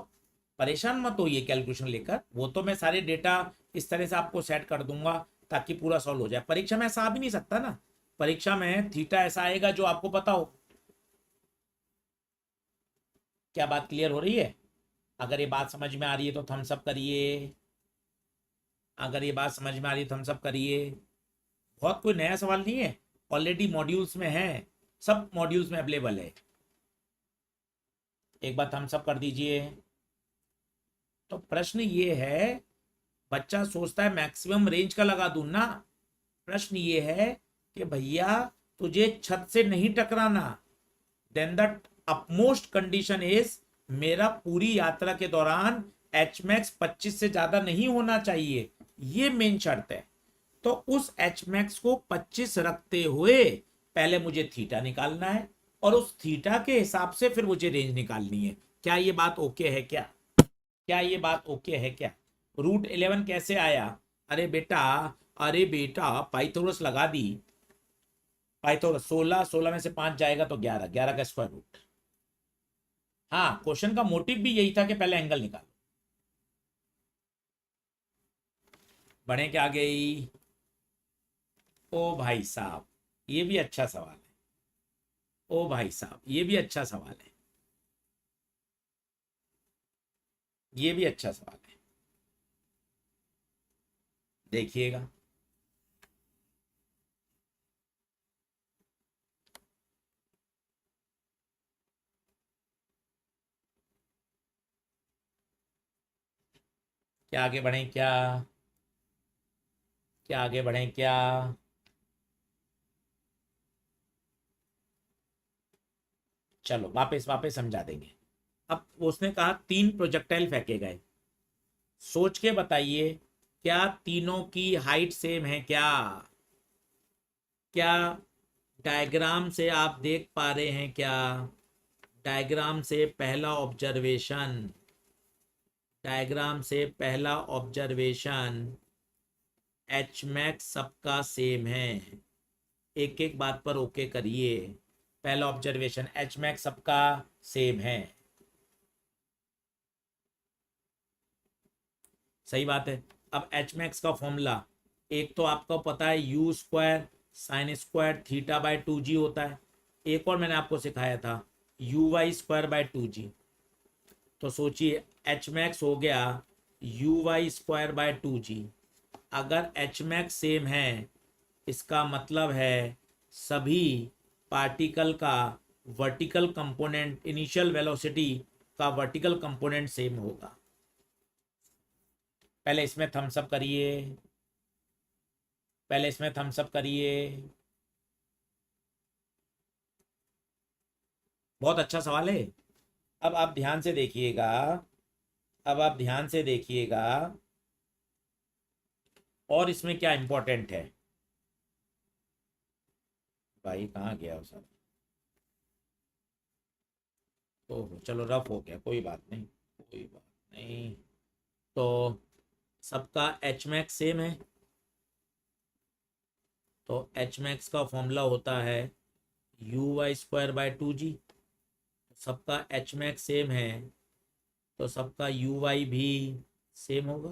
परेशान मत हो ये कैलकुलेशन लेकर, वो तो मैं सारे डेटा इस तरह से आपको सेट कर दूंगा ताकि पूरा सॉल्व हो जाए। परीक्षा में ऐसा आ भी नहीं सकता ना, परीक्षा में थीटा ऐसा आएगा जो आपको पता हो। क्या बात क्लियर हो रही है? अगर ये बात समझ में आ रही है तो थम्स अप करिए, अगर ये बात समझ में आ रही है थम्स अप करिए। बहुत कोई नया सवाल नहीं है, ऑलरेडी मॉड्यूल्स में है, सब मॉड्यूल्स में अवेलेबल है। एक बार थम्स अप कर दीजिए। तो प्रश्न ये है, बच्चा सोचता है मैक्सिमम रेंज का लगा दूं ना, प्रश्न ये है कि भैया तुझे छत से नहीं टकराना, then the upmost condition is, मेरा पूरी यात्रा के दौरान एच मैक्स 25 से ज्यादा नहीं होना चाहिए, ये मेन शर्त है। तो उस एच मैक्स को 25 रखते हुए पहले मुझे थीटा निकालना है, और उस थीटा के हिसाब से फिर मुझे रेंज निकालनी है। क्या ये बात ओके है क्या? क्या ये बात ओके है क्या? √11 कैसे आया? अरे बेटा, अरे बेटा, पाइथागोरस लगा दी। पाइथागोरस 16, 16 में से 5 जाएगा तो 11, 11 का स्क्वायर रूट। हाँ, क्वेश्चन का मोटिव भी यही था कि पहले एंगल निकालो। बढ़े क्या गई? ओ भाई साहब, ये भी अच्छा सवाल है। ओ भाई साहब, ये भी अच्छा सवाल है। ये भी अच्छा सवाल है, देखिएगा। क्या आगे बढ़े क्या? क्या आगे बढ़े क्या? चलो वापस वापस समझा देंगे। अब उसने कहा 3 प्रोजेक्टाइल फेंके गए। सोच के बताइए, क्या तीनों की हाइट सेम है क्या? क्या डायग्राम से आप देख पा रहे हैं क्या? डायग्राम से पहला ऑब्जर्वेशन, डायग्राम से पहला ऑब्जर्वेशन, एच मैक्स सबका सेम है। एक एक बात पर ओके करिए। पहला ऑब्जर्वेशन, एच मैक्स सबका सेम है। सही बात है। अब एच मैक्स का फॉर्मूला, एक तो आपको पता है you square sine square theta by 2g होता है। एक और मैंने आपको सिखाया था, you y square by 2g। तो सोचिए, एच मैक्स हो गया you y square by 2g। अगर एच मैक्स सेम है, इसका मतलब है सभी पार्टिकल का वर्टिकल कंपोनेंट, इनिशियल वेलोसिटी का वर्टिकल कंपोनेंट सेम होगा। पहले इसमें थम्स अप करिए, पहले इसमें थम्स अप करिए। बहुत अच्छा सवाल है। अब आप ध्यान से देखिएगा, अब आप ध्यान से देखिएगा, और इसमें क्या इंपॉर्टेंट है। भाई कहाँ गया वो सब? ओहो, चलो रफ हो गया, कोई बात नहीं, कोई बात नहीं। तो सबका एच मैक्स सेम है, तो एच मैक्स का फॉर्मूला होता है u y square by 2g। सबका एच मैक्स सेम है, तो सबका यू वाई भी सेम होगा।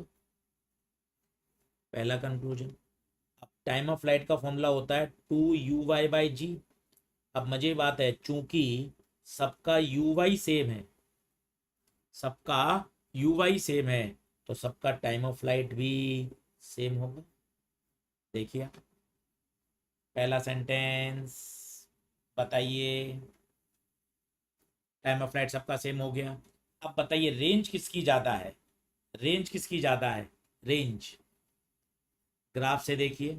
पहला कंक्लूजन। अब टाइम ऑफ फ्लाइट का फॉर्मूला होता है 2u/g। अब मजे की बात है, चूंकि सबका यू वाई सेम है, सबका यू वाई सेम है, तो सबका टाइम ऑफ फ्लाइट भी सेम होगा। देखिए पहला सेंटेंस, बताइए, टाइम ऑफ फ्लाइट सबका सेम हो गया। अब बताइए रेंज किसकी ज़्यादा है? रेंज किसकी ज़्यादा है? रेंज, ग्राफ से देखिए,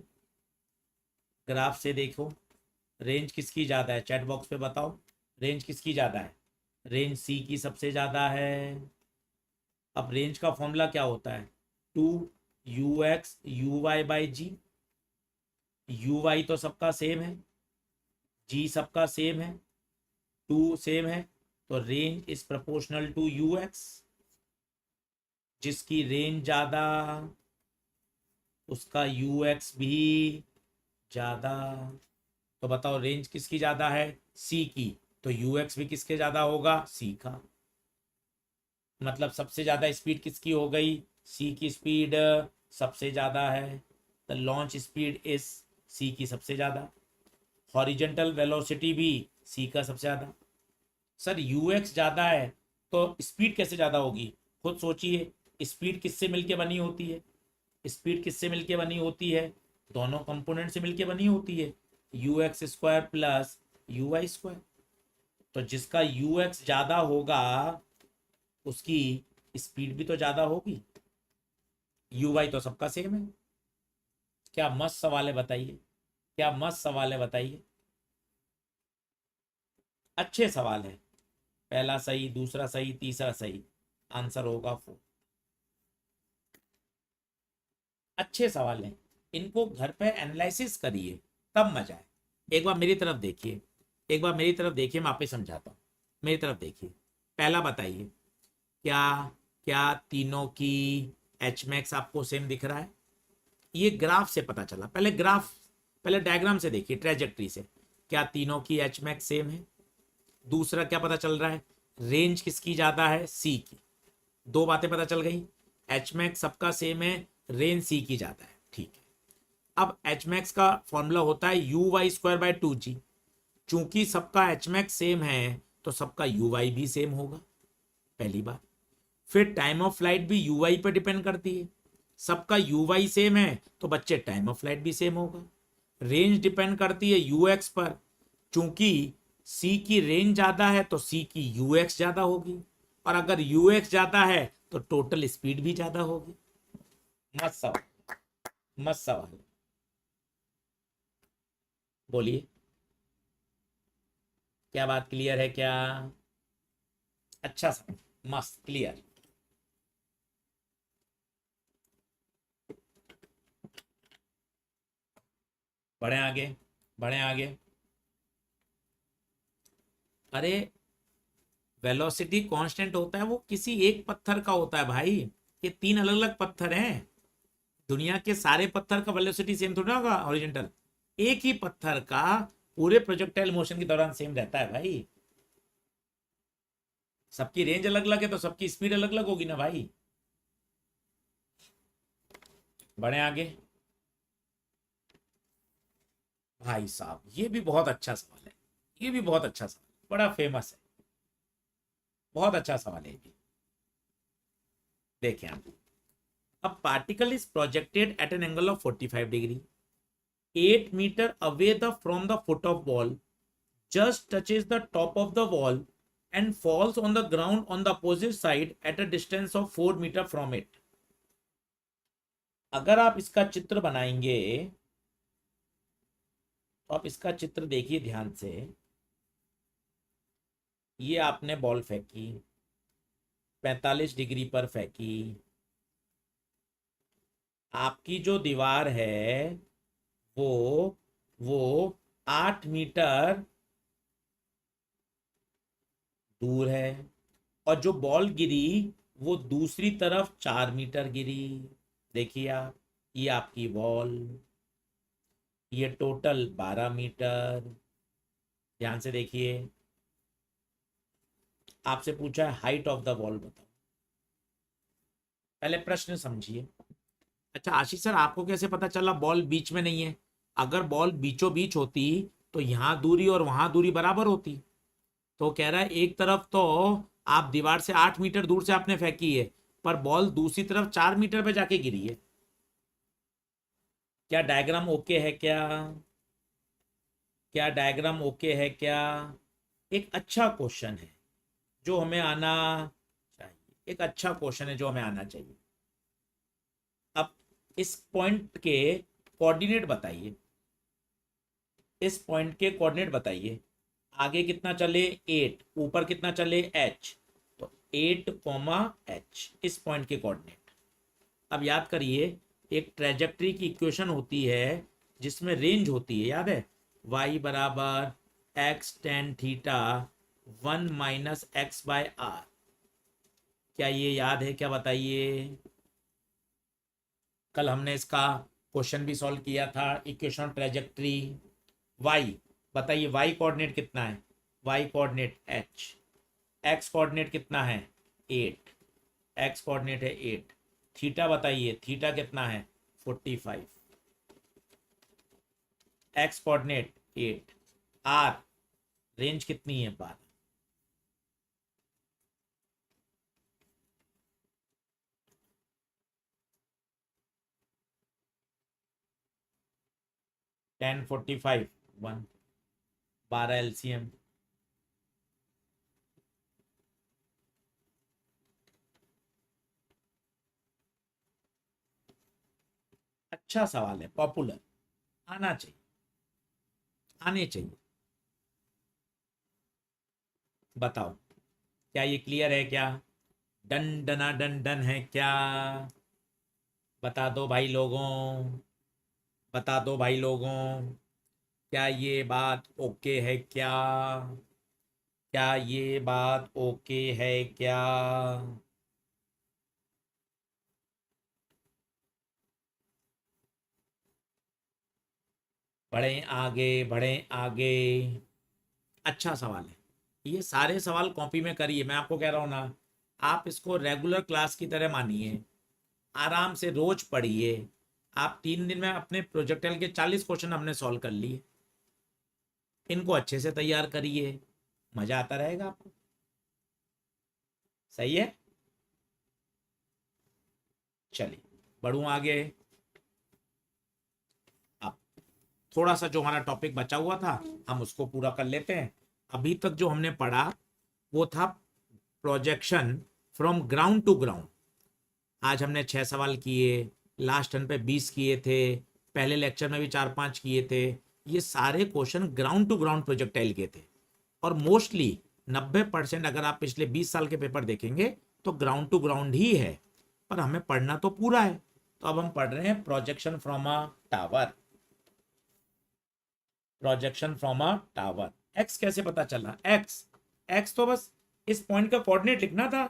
ग्राफ से देखो, रेंज किसकी ज़्यादा है? चैट बॉक्स पे बताओ, रेंज किसकी ज़्यादा है? रेंज सी की सबसे ज़्यादा है। अब रेंज का फॉर्मूला क्या होता है? 2u(x)(uy)/g। यू वाई तो सबका सेम है, जी सबका सेम है, 2 सेम है, तो range is proportional to ux। जिसकी रेंज ज़्यादा, उसका ux भी ज़्यादा। तो बताओ रेंज किसकी ज़्यादा है? सी की, तो ux भी किसके ज़्यादा होगा? सी का। मतलब सबसे ज़्यादा स्पीड किसकी हो गई? सी की स्पीड सबसे ज़्यादा है। The launch speed is C की सबसे ज़्यादा। हॉरिजेंटल वेलोसिटी भी सी का सबसे ज़्यादा। सर यू एक्स ज़्यादा है तो स्पीड कैसे ज़्यादा होगी? खुद सोचिए, स्पीड किससे मिलके बनी होती है? स्पीड किससे मिलके बनी होती है? दोनों कंपोनेंट से मिलके बनी होती है, u x square plus u y square. तो जिसका यू एक्स ज़्यादा होगा, उसकी स्पीड भी तो ज़्यादा होगी। यू वाई तो सबका सेम है। क्या मस्त सवाल है बताइए, क्या मस्त सवाल है बताइए। अच्छे सवाल है। पहला सही, दूसरा सही, तीसरा सही, आंसर होगा 4। अच्छे सवाल हैं, इनको घर पे एनालिसिस करिए, तब मजा है। एक बार मेरी तरफ देखिए, एक बार मेरी तरफ देखिए, मैं आपको समझाता हूँ। मेरी तरफ देखिए, पहला बताइए, क्या क्या तीनों की एच मैक्स आपको सेम दिख रहा है? ये ग्राफ से पता चला। पहले डायग्राम से देखिए, ट्रेजेक्ट्री से, क्या तीनों की एच मैक्स सेम है? दूसरा क्या पता चल रहा है? रेंज किसकी ज्यादा है? सी की। दो बातें पता चल गई। एच मैक्स सबका सेम है, रेंज सी की ज्यादा है, ठीक है। अब एच मैक्स का फॉर्मूला होता है u y square by 2g। चूंकि सबका एच मैक्स सेम है तो सबका यू वाई भी सेम होगा, पहली बात। फिर टाइम ऑफ फ्लाइट भी यू वाई पर डिपेंड करती है। सबका यू वाई सेम है तो बच्चे टाइम ऑफ फ्लाइट भी सेम होगा। रेंज डिपेंड करती है यू एक्स पर। चूंकि सी की रेंज ज्यादा है तो सी की यू एक्स ज्यादा होगी, और अगर यू एक्स ज्यादा है तो टोटल स्पीड भी ज्यादा होगी। मस्त सवाल, मस्त सवाल। बोलिए, क्या बात क्लियर है क्या? अच्छा सवाल, मस्त क्लियर। बढ़े आगे, बढ़े आगे। अरे, वेलोसिटी कांस्टेंट होता है वो किसी एक पत्थर का होता है भाई। ये तीन अलग अलग पत्थर हैं। दुनिया के सारे पत्थर का वेलोसिटी सेम थोड़ा होगा हॉरिजॉन्टल। एक ही पत्थर का पूरे प्रोजेक्टाइल मोशन के दौरान सेम रहता है भाई। सबकी रेंज अलग अलग है तो सबकी स्पीड अलग अलग होगी ना भाई। बढ़े आगे। भाई साहब, ये भी बहुत अच्छा सवाल है। ये भी बहुत अच्छा सवाल, बड़ा फेमस है। बहुत अच्छा सवाल है ये भी। देखें आप, a particle is projected at an angle of 45 degree 8 meter away from the foot of wall, just touches the top of the wall and falls on the ground on the opposite side at a distance of 4 meter from it। अगर आप इसका चित्र बनाएंगे तो आप इसका चित्र देखिए ध्यान से। ये आपने बॉल फेंकी, 45 डिग्री पर फेंकी। आपकी जो दीवार है वो वो 8 मीटर दूर है, और जो बॉल गिरी वो दूसरी तरफ 4 मीटर गिरी। देखिए आप, ये आपकी बॉल, ये टोटल 12 मीटर। ध्यान से देखिए, आपसे पूछा है हाइट ऑफ द बॉल बताओ। पहले प्रश्न समझिए। अच्छा आशीष सर, आपको कैसे पता चला बॉल बीच में नहीं है? अगर बॉल बीचों बीच होती तो यहां दूरी और वहां दूरी बराबर होती। तो कह रहा है एक तरफ तो आप दीवार से 8 मीटर दूर से आपने फेंकी है, पर बॉल दूसरी तरफ 4 मीटर पे जाके गिरी है। क्या डायग्राम ओके है क्या? क्या डायग्राम ओके है क्या? एक अच्छा क्वेश्चन है जो हमें आना चाहिए। एक अच्छा क्वेश्चन है जो हमें आना चाहिए। अब इस पॉइंट के कोऑर्डिनेट बताइए। इस पॉइंट के कोऑर्डिनेट बताइए। आगे कितना चले 8, ऊपर कितना चले h, तो 8, h इस पॉइंट के कोऑर्डिनेट। अब याद करिए, एक ट्रेजेक्ट्री की इक्वेशन होती है जिसमें रेंज होती है, याद है? y बराबर x टेन थीटा 1 - x/r। क्या ये याद है क्या बताइए? कल हमने इसका क्वेश्चन भी सॉल्व किया था, इक्वेशन ट्रेजेक्ट्री। y, बताइए y कोऑर्डिनेट कितना है? y coordinate h, x coordinate कितना है? 8, x कोऑर्डिनेट है 8। थीटा बताइए, थीटा कितना है? 45। x coordinate 8। r रेंज कितनी है? 12। Ten 45 1, 12 LCM. अच्छा सवाल है, पॉपुलर, आना चाहिए, आने चाहिए। बताओ, क्या ये क्लियर है क्या? डन डना डन डन है क्या? बता दो भाई लोगों, बता दो भाई लोगों। क्या ये बात ओके है क्या? क्या ये बात ओके है क्या? बढ़ें आगे, बढ़ें आगे। अच्छा सवाल है। ये सारे सवाल कॉपी में करिए, मैं आपको कह रहा हूँ ना। आप इसको रेगुलर क्लास की तरह मानिए, आराम से रोज पढ़िए। आप 3 दिन में अपने प्रोजेक्टाइल के 40 क्वेश्चन हमने सॉल्व कर लिए। इनको अच्छे से तैयार करिए, मजा आता रहेगा आपको। सही है, चलिए बढ़ूँ आगे। अब थोड़ा सा जो हमारा टॉपिक बचा हुआ था हम उसको पूरा कर लेते हैं। अभी तक जो हमने पढ़ा वो था projection from ground to ground. आज हमने 6 सवाल किए, लास्ट टर्न पे 20 किए थे, पहले लेक्चर में भी 4-5 किए थे। ये सारे question ground to ground projectile के थे। और मोस्टली 90% अगर आप पिछले 20 साल के पेपर देखेंगे तो ग्राउंड टू ग्राउंड ही है। पर हमें पढ़ना तो पूरा है, तो अब हम पढ़ रहे हैं projection from a tower. Projection from a tower. X कैसे पता चला? एक्स एक्स तो बस इस पॉइंट का कोऑर्डिनेट लिखना था।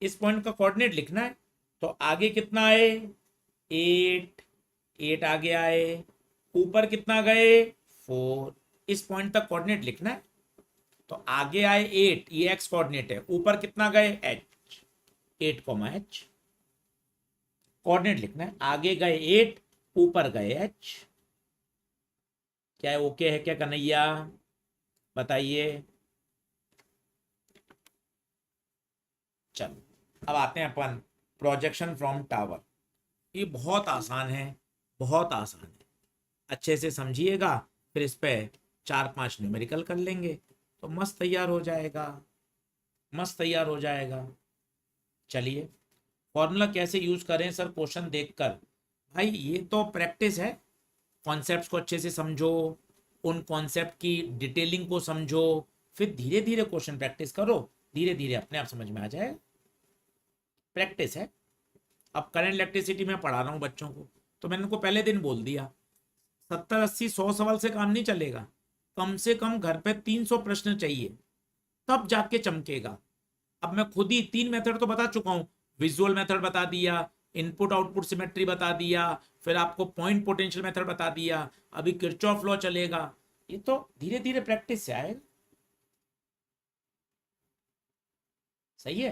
इस पॉइंट का कोऑर्डिनेट लिखना है। तो आगे कितना आए? 8। 8 आगे आए। ऊपर कितना गए? 4। इस पॉइंट तक कोऑर्डिनेट लिखना है। तो आगे आए 8, ये एक्स कोऑर्डिनेट है। ऊपर कितना गए? एच। 8, कोऑर्डिनेट लिखना है। आगे गए 8, ऊपर गए एच। क्या है ओके है क्या कन्हैया? बताइए। चलो अब आते हैं अपन प्रोजेक्शन फ्रॉम टावर। ये बहुत आसान है, बहुत आसान है। अच्छे से समझिएगा, फिर इस पे 4-5 न्यूमेरिकल कर लेंगे तो मस्त तैयार हो जाएगा, मस्त तैयार हो जाएगा। चलिए, फॉर्मूला कैसे यूज करें सर क्वेश्चन देखकर? भाई ये तो प्रैक्टिस है। कॉन्सेप्ट्स को अच्छे से समझो, उन कॉन्सेप्ट की डिटेलिंग को समझो, फिर धीरे धीरे क्वेश्चन प्रैक्टिस करो। धीरे धीरे अपने आप समझ में आ जाएगा। प्रैक्टिस है। अब करंट इलेक्ट्रिसिटी में पढ़ा रहा हूँ बच्चों को, तो मैंने उनको पहले दिन बोल दिया 70-80-100 सवाल से काम नहीं चलेगा। कम से कम घर पे 300 प्रश्न चाहिए, तब जाके चमकेगा। अब मैं खुद ही 3 मेथड तो बता चुका हूँ। विजुअल मेथड बता दिया, इनपुट आउटपुट सिमेट्री बता दिया, फिर आपको पॉइंट पोटेंशियल मेथड बता दिया, अभी किरचॉफ लॉ चलेगा। ये तो धीरे धीरे प्रैक्टिस से आएगा। सही है।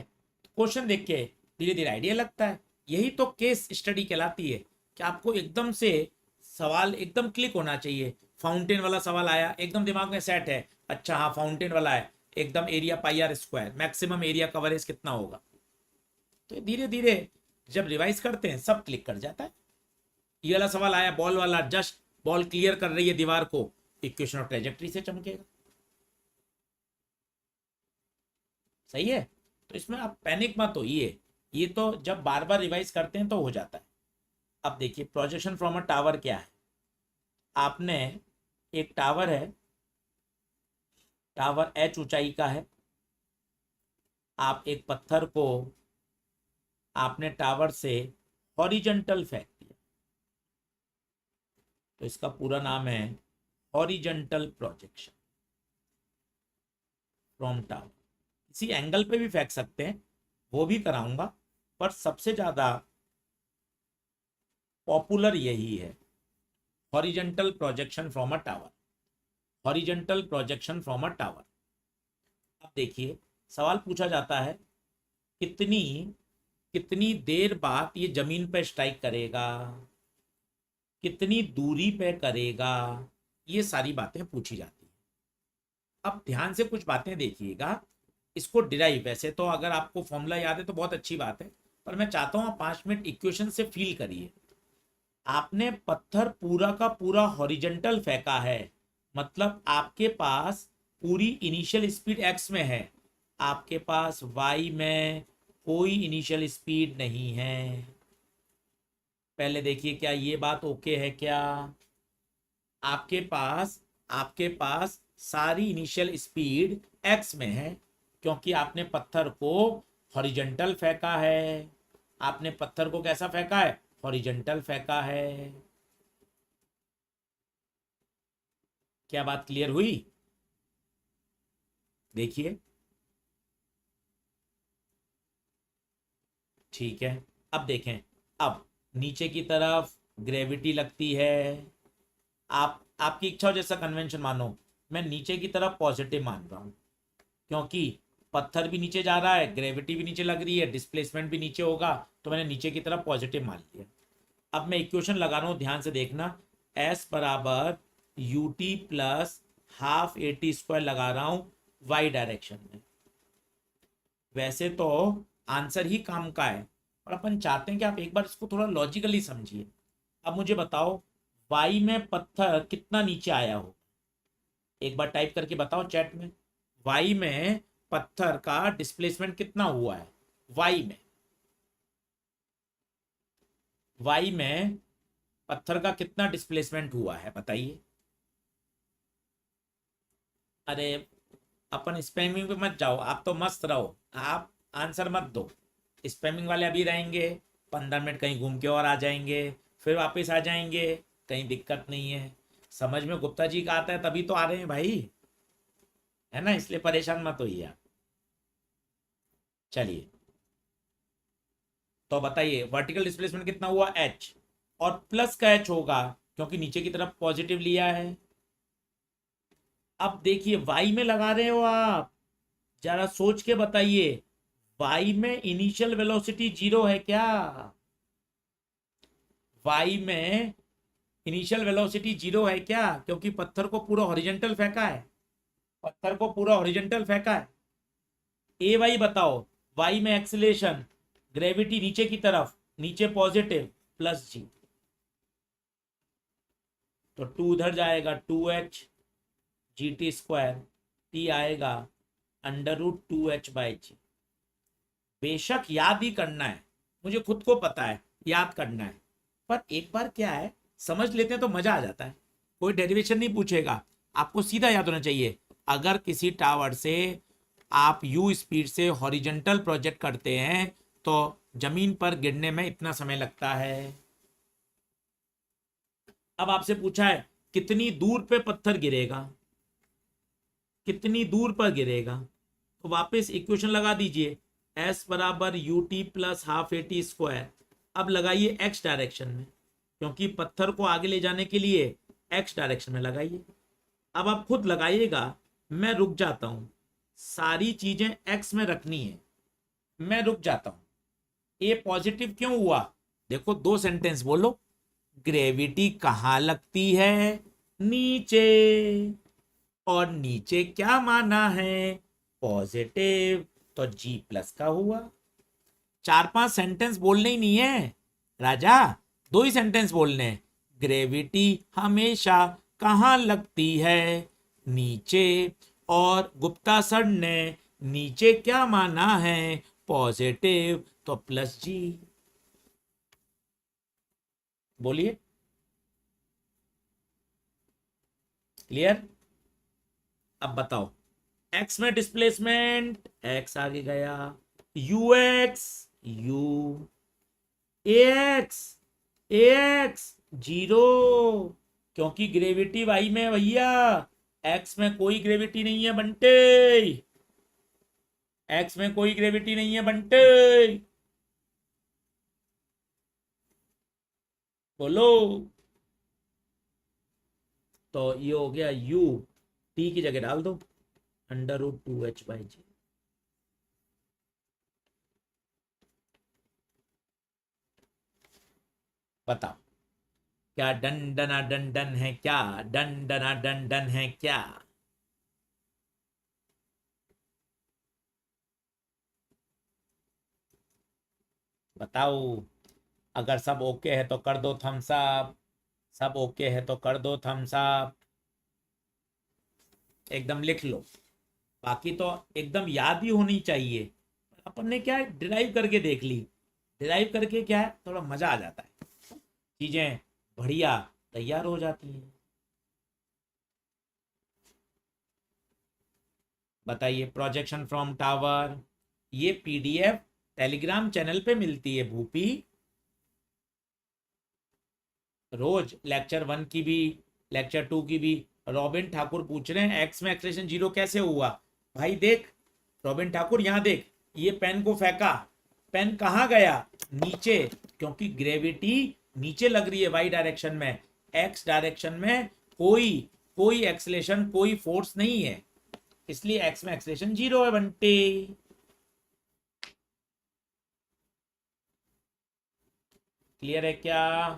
क्वेश्चन देख के धीरे धीरे आइडिया लगता है। यही तो केस स्टडी कहलाती है कि आपको एकदम से सवाल एकदम क्लिक होना चाहिए। फाउंटेन वाला सवाल आया, एकदम दिमाग में सेट है, अच्छा हाँ फाउंटेन वाला है, एकदम area pi r square, maximum area coverage कितना होगा। तो धीरे धीरे जब रिवाइज करते हैं सब क्लिक कर जाता है। ये वाला सवाल आया बॉल वाला, जस्ट बॉल क्लियर कर रही है दीवार को, इक्वेशन ऑफ ट्रेजेक्ट्री से चमकेगा। सही है। तो इसमें आप पैनिक मत होइए, ये तो जब बार बार रिवाइज करते हैं तो हो जाता है। अब देखिए प्रोजेक्शन फ्रॉम अ टावर क्या है। आपने एक टावर है, टावर एच ऊंचाई का है। आप एक पत्थर को आपने टावर से हॉरिजॉन्टल फेंक दिया, तो इसका पूरा नाम है हॉरिजॉन्टल प्रोजेक्शन फ्रॉम टावर। किसी एंगल पे भी फेंक सकते हैं, वो भी कराऊंगा, पर सबसे ज्यादा पॉपुलर यही है, horizontal projection from a tower. Horizontal projection from a tower. अब देखिए सवाल पूछा जाता है कितनी कितनी देर बाद ये जमीन पे स्ट्राइक करेगा, कितनी दूरी पे करेगा, ये सारी बातें पूछी जाती है। अब ध्यान से कुछ बातें देखिएगा, इसको डिराइव, वैसे तो अगर आपको फॉर्मूला याद है तो बहुत अच्छी बात है, पर मैं चाहता हूं आप 5 मिनट इक्वेशन से फील करिए। आपने पत्थर पूरा का पूरा हॉरिजॉन्टल फेंका है, मतलब आपके पास पूरी इनिशियल स्पीड एक्स में है, आपके पास वाई में कोई इनिशियल स्पीड नहीं है। पहले देखिए क्या ये बात ओके है क्या? आपके पास सारी इनिशियल स्पीड एक्स में है, क्योंकि आपने पत्थर को हॉरिजॉन्टल फेंका है। आपने पत्थर को कैसा फेंका है? हॉरिजॉन्टल फेंका है। क्या बात क्लियर हुई? देखिए, ठीक है। अब देखें, अब नीचे की तरफ ग्रेविटी लगती है। आप आपकी इच्छा हो जैसा कन्वेंशन मानो, मैं नीचे की तरफ पॉजिटिव मान रहा हूं, क्योंकि पत्थर भी नीचे जा रहा है, ग्रेविटी भी नीचे लग रही है, डिस्प्लेसमेंट भी नीचे होगा, तो मैंने नीचे की तरफ पॉजिटिव मान लिया। अब मैं इक्वेशन लगा रहा हूं, ध्यान से देखना। एस बराबर u t plus half a t square लगा रहा हूं वाई डायरेक्शन में। वैसे तो आंसर ही काम का है, पर अपन चाहते हैं कि आप एक बार इसको थोड़ा लॉजिकली समझिए। अब मुझे बताओ, वाई में पत्थर कितना नीचे आया हो, एक बार टाइप करके बताओ चैट में। वाई में पत्थर का डिस्प्लेसमेंट कितना हुआ है? वाई में, वाई में पत्थर का कितना डिस्प्लेसमेंट हुआ है बताइए। अरे, अपन स्पैमिंग पे मत जाओ, आप तो मस्त रहो, आप आंसर मत दो। स्पैमिंग वाले अभी रहेंगे, 15 मिनट कहीं घूम के और आ जाएंगे, फिर वापस आ जाएंगे, कहीं दिक्कत नहीं है। समझ में गुप्ता जी का आता है तभी तो आ रहे हैं भाई, है ना, इसलिए परेशान मत होइए आप। चलिए, तो बताइए वर्टिकल डिस्प्लेसमेंट कितना हुआ? एच, और प्लस का एच होगा क्योंकि नीचे की तरफ पॉजिटिव लिया है। अब देखिए, वाई में लगा रहे हो आप, जरा सोच के बताइए, वाई में इनिशियल वेलोसिटी जीरो है क्या? वाई में इनिशियल वेलोसिटी जीरो है क्या? क्योंकि पत्थर को पूरा हॉरिजेंटल फेंका है, पत्थर को पूरा हॉरिजेंटल फेंका है। ए वाई बताओ, वाई में एक्सीलरेशन, ग्रेविटी नीचे की तरफ, नीचे पॉजिटिव प्लस जी, तो टू उधर जाएगा, 2h G T square, T आएगा √2h/g। बेशक याद ही करना है, मुझे खुद को पता है याद करना है, पर एक बार क्या है, समझ लेते हैं तो मजा आ जाता है। कोई डेरिवेशन नहीं पूछेगा, आपको सीधा याद होना चाहिए। अगर किसी टावर से आप यू स्पीड से हॉरिजेंटल प्रोजेक्ट करते हैं तो जमीन पर गिरने में इतना समय लगता है। अब आपसे पूछा है कितनी दूर पे पत्थर गिरेगा, कितनी दूर पर गिरेगा, तो वापस इक्वेशन लगा दीजिए, एस बराबर u t plus half a t square. अब लगाइए एक्स डायरेक्शन में, क्योंकि पत्थर को आगे ले जाने के लिए एक्स डायरेक्शन में लगाइए। अब आप खुद लगाइएगा, मैं रुक जाता हूं, सारी चीजें एक्स में रखनी है, मैं रुक जाता हूं। ये पॉजिटिव क्यों हुआ? देखो, दो सेंटेंस बोलो। ग्रेविटी कहां लगती है? नीचे, और नीचे क्या माना है? पॉजिटिव, तो जी प्लस का हुआ। 4-5 सेंटेंस बोलने ही नहीं है राजा, दो ही सेंटेंस बोलने हैं। ग्रेविटी हमेशा कहां लगती है? नीचे, और गुप्ता सर ने नीचे क्या माना है? पॉजिटिव, तो प्लस जी। बोलिए, क्लियर? अब बताओ, एक्स में डिस्प्लेसमेंट, एक्स आगे गया, you x, u, x, x zero, क्योंकि ग्रेविटी वाई में है भैया, एक्स में कोई ग्रेविटी नहीं है बंटे, एक्स में कोई ग्रेविटी नहीं है बंटे, बोलो। तो ये हो गया यू, टी की जगह डाल दो √2h/g। बताओ, क्या डन डना डन डन है क्या? डन डना डन डन है क्या? बताओ। अगर सब ओके है तो कर दो थम्स अप, सब ओके है तो कर दो थम्स अप, एकदम लिख लो। बाकी तो एकदम याद ही होनी चाहिए। अपन ने क्या है, डिराइव करके देख ली, डिराइव करके क्या है, थोड़ा मजा आ जाता है, चीजें बढ़िया तैयार हो जाती हैं। बताइए, प्रोजेक्शन फ्रॉम टावर, ये पीडीएफ टेलीग्राम चैनल पे मिलती है भूपी, रोज लेक्चर 1 की भी, लेक्चर 2 की भी, रॉबिन ठाकुर पूछ रहे हैं एक्स में एक्सलेशन 0 कैसे हुआ। भाई देख रॉबिन ठाकुर, यहाँ देख, ये पेन को फेंका, पेन कहाँ गया, नीचे, क्योंकि ग्रेविटी नीचे लग रही है वाई डायरेक्शन में, एक्स डायरेक्शन में कोई कोई एक्सलेशन, कोई फोर्स नहीं है, इसलिए एक्स में एक्सलेशन 0 है बंटे। क्लियर है क्या?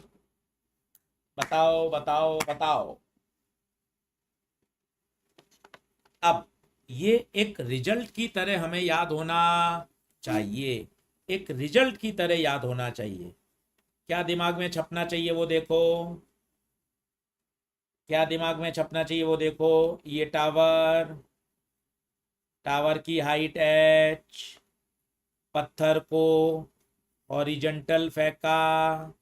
बताओ बताओ बताओ। अब ये एक रिजल्ट की तरह हमें याद होना चाहिए, एक रिजल्ट की तरह याद होना चाहिए। क्या दिमाग में छपना चाहिए वो देखो, क्या दिमाग में छपना चाहिए वो देखो। ये टावर, टावर की हाइट h, पत्थर को हॉरिजॉन्टल फेंका,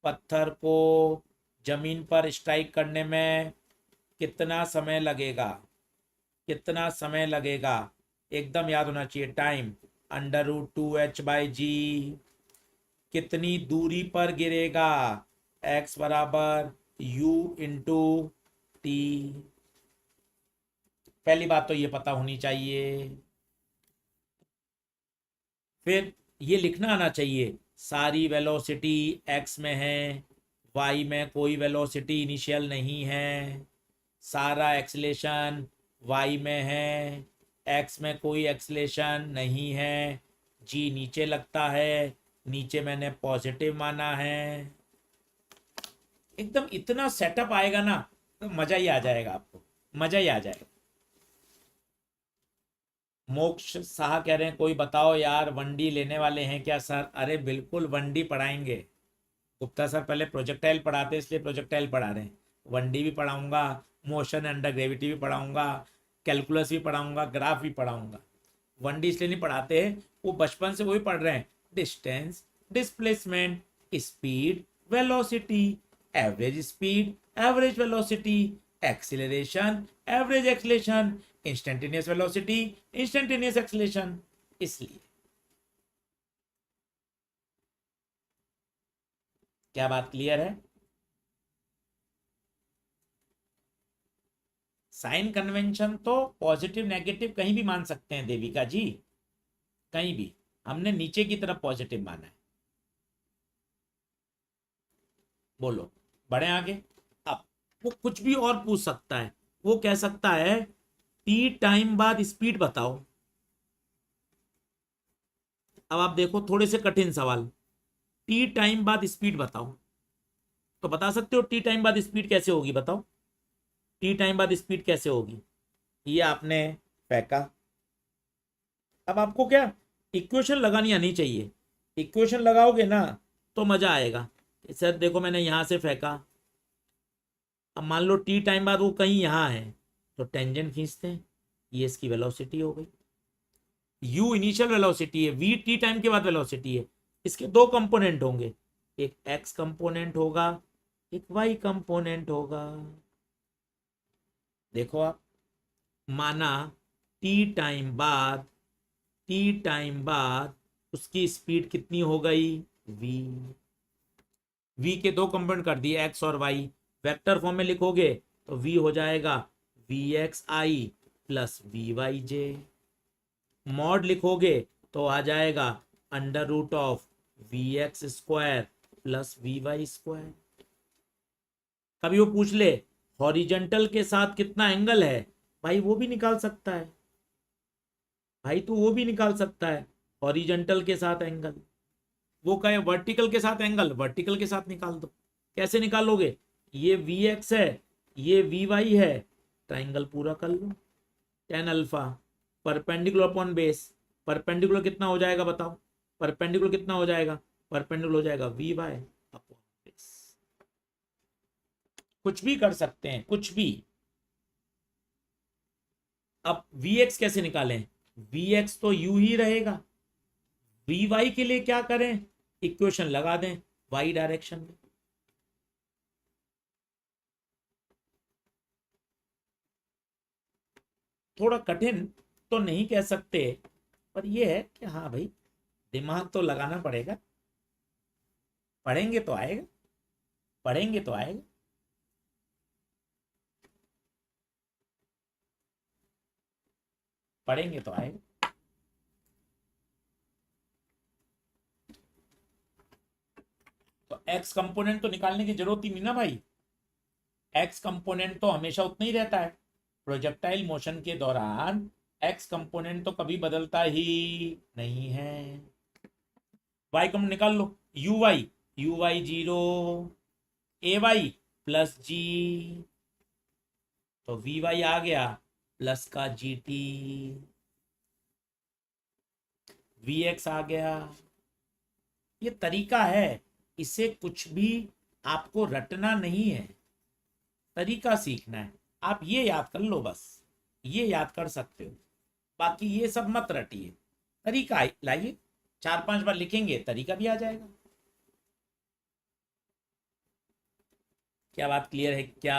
पत्थर को जमीन पर स्ट्राइक करने में कितना समय लगेगा, कितना समय लगेगा, एकदम याद होना चाहिए। टाइम √2h/g, कितनी दूरी पर गिरेगा, x बराबर u इंटू टी। पहली बात तो ये पता होनी चाहिए। फिर ये लिखना आना चाहिए, सारी वेलोसिटी x में है, y में कोई वेलोसिटी इनिशियल नहीं है, सारा एक्सलेशन y में है, x में कोई एक्सलेशन नहीं है, g नीचे लगता है, नीचे मैंने पॉजिटिव माना है। एकदम इतना सेटअप आएगा ना तो मजा ही आ जाएगा आपको, मजा ही आ जाएगा। मोक्ष शाह कह रहे हैं कोई बताओ यार, वनडी लेने वाले हैं क्या सर? अरे बिल्कुल वनडी पढ़ाएंगे। गुप्ता सर पहले प्रोजेक्टाइल पढ़ाते इसलिए प्रोजेक्टाइल पढ़ा रहे हैं, वनडी भी पढ़ाऊंगा, मोशन अंडर ग्रेविटी भी पढ़ाऊंगा, कैलकुलस भी पढ़ाऊंगा, ग्राफ भी पढ़ाऊंगा। वनडी इसलिए नहीं पढ़ाते, वो बचपन से वही पढ़ रहे हैं, distance, displacement, speed, velocity, average speed, average velocity, acceleration, average acceleration, instantaneous velocity, instantaneous acceleration. इसलिए क्या बात क्लियर है? साइन कन्वेंशन तो पॉजिटिव नेगेटिव कहीं भी मान सकते हैं देविका जी, कहीं भी। हमने नीचे की तरफ पॉजिटिव माना है। बोलो, बढ़े आगे। अब वो कुछ भी और पूछ सकता है, वो कह सकता है टी टाइम बाद स्पीड बताओ। अब आप देखो थोड़े से कठिन सवाल, टी टाइम बाद स्पीड बताओ, तो बता सकते हो टी टाइम बाद स्पीड कैसे होगी? बताओ टी टाइम बाद स्पीड कैसे होगी। ये आपने फेंका, अब आपको क्या इक्वेशन लगानी आनी चाहिए, इक्वेशन लगाओगे ना तो मजा आएगा। सर देखो मैंने यहां से फेंका, अब मान लो टी टाइम बाद वो कहीं यहाँ है, तो टेंजेंट खींचते हैं, ये इसकी वेलोसिटी हो गई। u इनिशियल वेलोसिटी है, v टी टाइम के बाद वेलोसिटी है। इसके दो कंपोनेंट होंगे, एक x कंपोनेंट होगा, एक y कंपोनेंट होगा। देखो आप, माना टी टाइम बाद, टी टाइम बाद उसकी स्पीड कितनी हो गई, v, v के दो कंपोनेंट कर दिए x और y, वेक्टर फॉर्म में लिखोगे तो v हो जाएगा vxi प्लस vyj, मॉड लिखोगे तो आ जाएगा √(vx²) प्लस vy²। कभी वो पूछ ले हॉरिजेंटल के साथ कितना एंगल है, भाई वो भी निकाल सकता है, भाई तू वो भी निकाल सकता है हॉरिजेंटल के साथ एंगल। वो कहे वर्टिकल के साथ एंगल, वर्टिकल के साथ निकाल दो। कैसे निकालोगे, ये vx है, ये vy है, ट्राइंगल पूरा कर लो, tan alpha perpendicular upon base, perpendicular कितना हो जाएगा बताओ, परपेंडिकुलर कितना हो जाएगा, परपेंडिकुलर हो जाएगा vy अपॉन बेस। कुछ भी कर सकते हैं, कुछ भी। अब vx कैसे निकालें, vx तो u ही रहेगा, vy के लिए क्या करें, इक्वेशन लगा दें y डायरेक्शन में। थोड़ा कठिन तो नहीं कह सकते, पर यह है कि हाँ भाई दिमाग तो लगाना पड़ेगा, पढ़ेंगे तो आएगा, पढ़ेंगे तो आएगा। पढ़ेंगे तो आएगा। तो एक्स कंपोनेंट तो निकालने की जरूरत ही नहीं ना भाई, एक्स कंपोनेंट तो हमेशा उतना ही रहता है। प्रोजेक्टाइल मोशन के दौरान एक्स कंपोनेंट तो कभी बदलता ही नहीं है। वाई कंपोनेंट निकाल लो, u y 0, a y plus g, तो वी वाई आ गया प्लस का जी टी, वी एक्स आ गया। ये तरीका है, इसे कुछ भी आपको रटना नहीं है, तरीका सीखना है। आप ये याद कर लो बस, ये याद कर सकते हो, बाकी ये सब मत रटिए। तरीका लाइए, 4-5 बार लिखेंगे तरीका भी आ जाएगा। क्या बात क्लियर है क्या?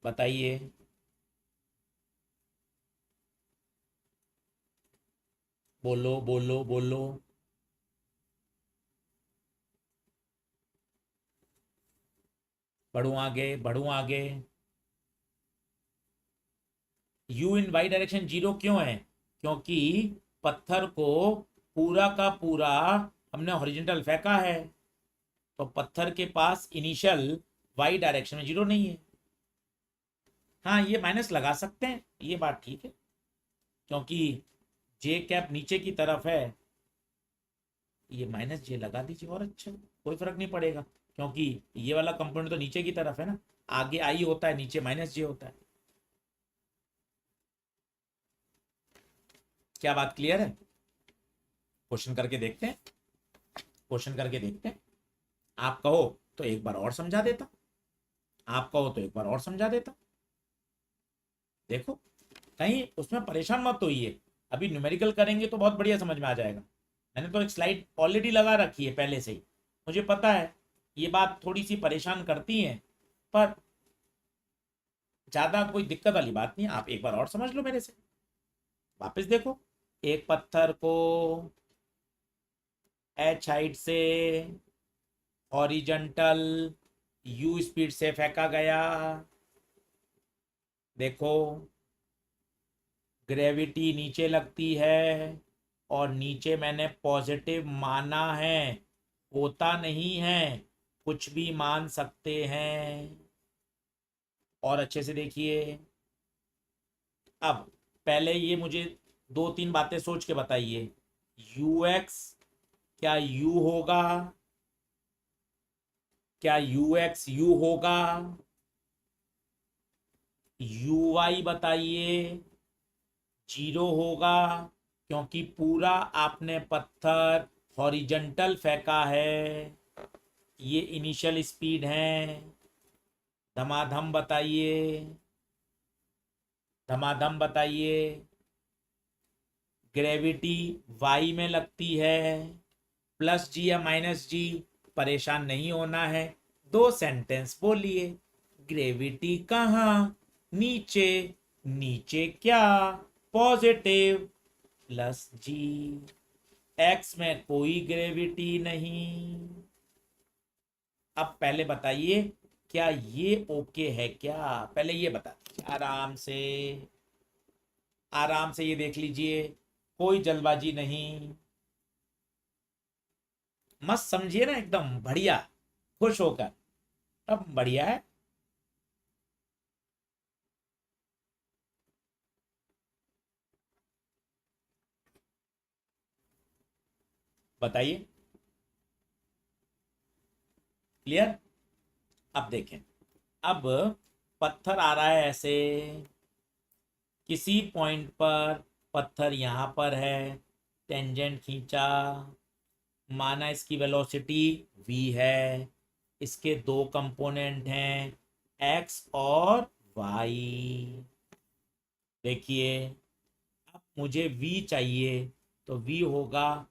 बताइए। बोलो बोलो बोलो। बढ़ू आगे, बढ़ू आगे। यू इन वाई डायरेक्शन 0 क्यों है? क्योंकि पत्थर को पूरा का पूरा हमने हॉरिजॉन्टल फेंका है, तो पत्थर के पास इनिशियल वाई डायरेक्शन में 0 नहीं है। हाँ, ये माइनस लगा सकते हैं, ये बात ठीक है, क्योंकि जे कैप नीचे की तरफ है, ये माइनस जे लगा दीजिए और अच्छा, कोई फर्क नहीं पड़ेगा, क्योंकि ये वाला कंपोनेंट तो नीचे की तरफ है ना, आगे आई होता है, नीचे माइनस जे होता है। क्या बात क्लियर है? क्वेश्चन करके देखते हैं, क्वेश्चन करके देखते हैं। आप कहो तो एक बार और समझा देता, आप कहो तो एक बार और समझा देता। देखो, कहीं उसमें परेशान मत होइए, अभी न्यूमेरिकल करेंगे तो बहुत बढ़िया समझ में आ जाएगा। मैंने तो एक स्लाइड ऑलरेडी लगा रखी है पहले से ही, मुझे पता है ये बात थोड़ी सी परेशान करती है, पर ज्यादा कोई दिक्कत वाली बात नहीं है। आप एक बार और समझ लो मेरे से, वापस देखो। एक पत्थर को एच हाइट से हॉरिजॉन्टल यू स्पीड से फेंका गया। देखो, ग्रेविटी नीचे लगती है, और नीचे मैंने पॉजिटिव माना है, होता नहीं है, कुछ भी मान सकते हैं। और अच्छे से देखिए, अब पहले ये मुझे 2-3 बातें सोच के बताइए। यू एक्स क्या यू होगा? क्या यू एक्स यू होगा? यू वाई बताइए। 0 होगा, क्योंकि पूरा आपने पत्थर हॉरिजॉन्टल फेंका है, ये इनिशियल स्पीड है। धमाधम बताइए, धमाधम बताइए। ग्रेविटी वाई में लगती है, प्लस जी या माइनस जी, परेशान नहीं होना है। 2 सेंटेंस बोलिए। ग्रेविटी कहाँ? नीचे। नीचे क्या? पॉजिटिव प्लस जी। एक्स में कोई ग्रेविटी नहीं। अब पहले बताइए, क्या ये ओके है क्या? पहले ये बता दीजिए आराम से, आराम से ये देख लीजिए, कोई जल्दबाजी नहीं, मस्त समझिए ना, एकदम बढ़िया, खुश होकर। अब बढ़िया है। बताइए, क्लियर? अब देखें, अब पत्थर आ रहा है ऐसे, किसी पॉइंट पर पत्थर यहां पर है, टेंजेंट खींचा, माना इसकी वेलोसिटी v है, इसके 2 कंपोनेंट हैं x और y। देखिए, अब मुझे v चाहिए, तो v होगा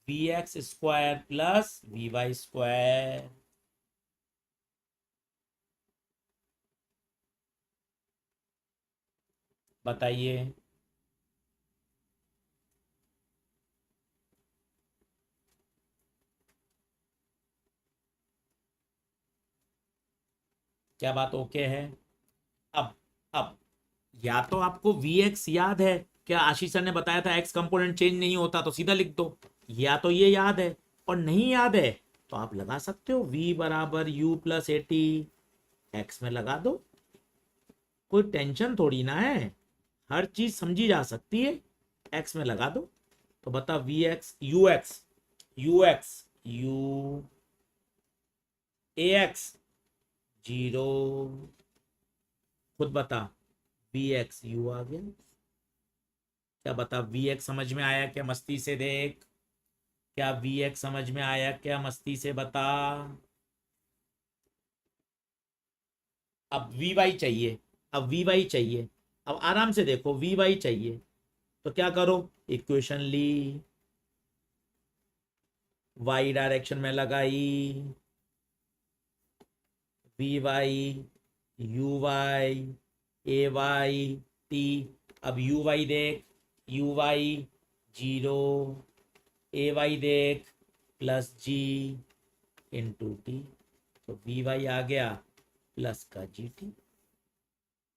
√vx² प्लस vy²। बताइए, क्या बात ओके है? अब या तो आपको वी एक्स याद है, क्या आशीष सर ने बताया था एक्स कंपोनेंट चेंज नहीं होता, तो सीधा लिख दो। या तो ये याद है, और नहीं याद है तो आप लगा सकते हो v बराबर u प्लस 80 एक्स में लगा दो। कोई टेंशन थोड़ी ना है, हर चीज समझी जा सकती है। एक्स में लगा दो तो बता v x u x u x u a x 0। खुद बता, वी एक्स यू आ गया। क्या बता वी एक्स समझ में आया क्या? मस्ती से देख, क्या वी एक्स समझ में आया क्या? मस्ती से बता। अब वी वाई चाहिए, अब वी वाई चाहिए। अब आराम से देखो, वी वाई चाहिए तो क्या करो, इक्वेशन ली, वाई डायरेक्शन में लगाई, v y u y a y t. अब यू वाई देख, यू वाई 0, ए वाई देख प्लस जी इंटू टी, तो वी वाई आ गया प्लस का जी टी।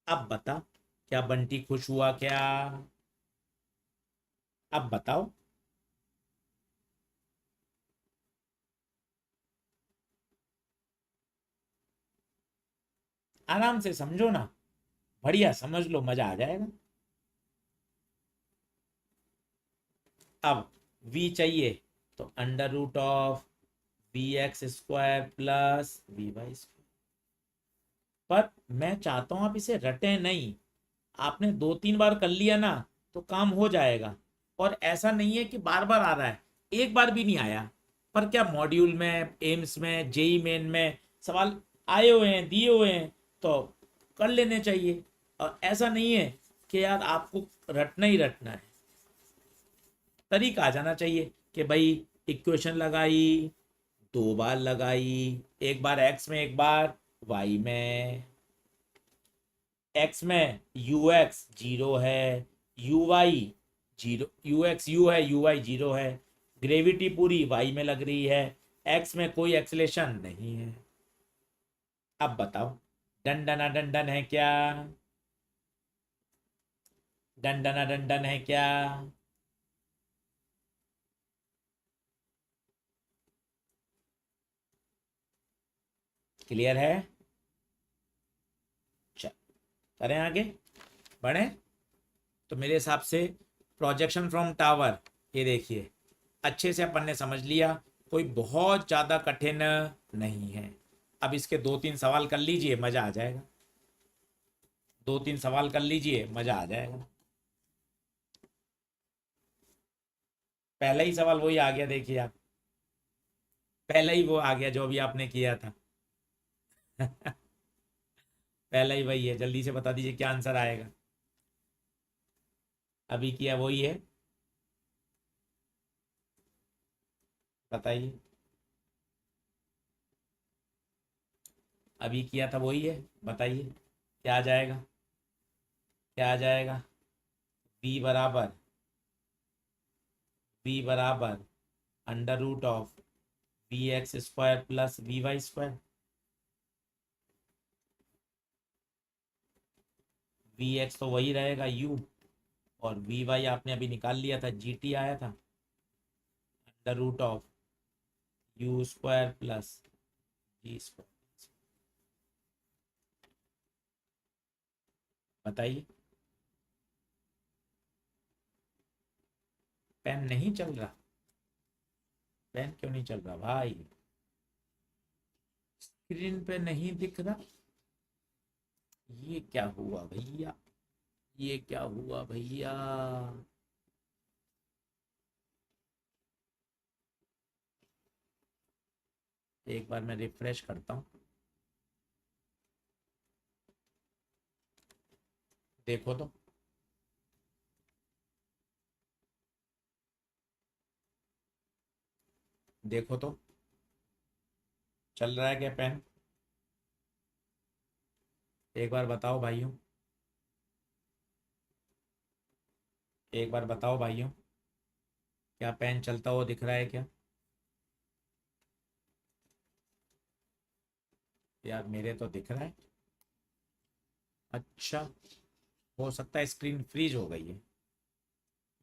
अब बता, क्या बंटी खुश हुआ क्या? अब बताओ। आराम से समझो ना, बढ़िया समझ लो, मजा आ जाएगा। अब v चाहिए तो under root of v x square plus v y square. पर मैं चाहता हूं आप इसे रटें नहीं, आपने 2-3 बार कर लिया ना तो काम हो जाएगा। और ऐसा नहीं है कि बार बार आ रहा है, एक बार भी नहीं आया। पर क्या मॉड्यूल में, एम्स में, जेई मेन में सवाल आए हुए हैं, दिए हुए हैं, तो कर लेने चाहिए। और ऐसा नहीं है कि यार आपको रटना ही रटना है, तरीका आ जाना चाहिए कि भाई इक्वेशन लगाई, 2 बार लगाई, एक बार एक्स में, एक बार वाई में। एक्स में यू एक्स 0 है, u y 0, u x u है, यू वाई 0 है। ग्रेविटी पूरी वाई में लग रही है, एक्स में कोई एक्सलेशन नहीं है। अब बताओ, डंडना डंडन है क्या? डंडना डंडन है क्या? क्लियर है? चल, करें आगे, बढ़े। तो मेरे हिसाब से प्रोजेक्शन फ्रॉम टावर, ये देखिए अच्छे से अपन ने समझ लिया, कोई बहुत ज़्यादा कठिन नहीं है। अब इसके 2-3 सवाल कर लीजिए, मज़ा आ जाएगा। 2-3 सवाल कर लीजिए, मज़ा आ जाएगा। पहला ही सवाल वही आ गया, देखिए आप, पहला ही वो आ गया जो अभी आपने किया था। पहला ही वही है, जल्दी से बता दीजिए क्या आंसर आएगा। अभी किया वही है, बताइए। अभी किया था वही है, बताइए क्या आ जाएगा, क्या आ जाएगा? बी बराबर, बी बराबर under root of v x square plus v y square. V x तो वही रहेगा यू, और वी वाई आपने अभी निकाल लिया था, जी टी आया था, under root of u square plus g square. बताइए। पेन नहीं चल रहा? पेन क्यों नहीं चल रहा भाई? स्क्रीन पे नहीं दिख रहा? ये क्या हुआ भैया, ये क्या हुआ भैया? एक बार मैं रिफ्रेश करता हूँ, देखो तो। देखो तो, चल रहा है क्या पेन? एक बार बताओ भाइयों, एक बार बताओ भाइयों, क्या पेन चलता हुआ दिख रहा है क्या? यार मेरे तो दिख रहा है। अच्छा, हो सकता है स्क्रीन फ्रीज हो गई है।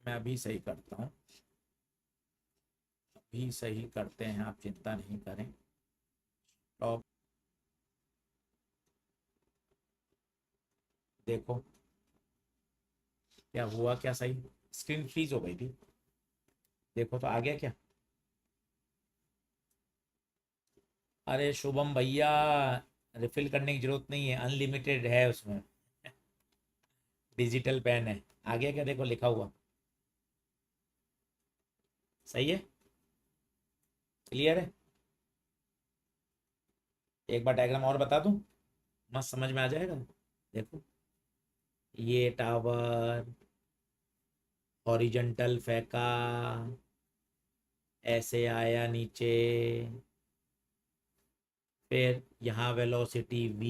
मैं अभी सही करता हूँ, अभी सही करते हैं, आप चिंता नहीं करें। तो देखो क्या हुआ, क्या सही स्क्रीन फ्रीज हो गई थी। देखो तो आ गया क्या? अरे शुभम भैया, रिफिल करने की जरूरत नहीं है, अनलिमिटेड है उसमें। डिजिटल पेन है। आ गया क्या? देखो लिखा हुआ। सही है, क्लियर है। एक बार डायग्राम और बता दूं, मस्त समझ में आ जाएगा। देखो, ये टावर हॉरिजॉन्टल फेंका, ऐसे आया नीचे, फिर यहाँ वेलोसिटी v,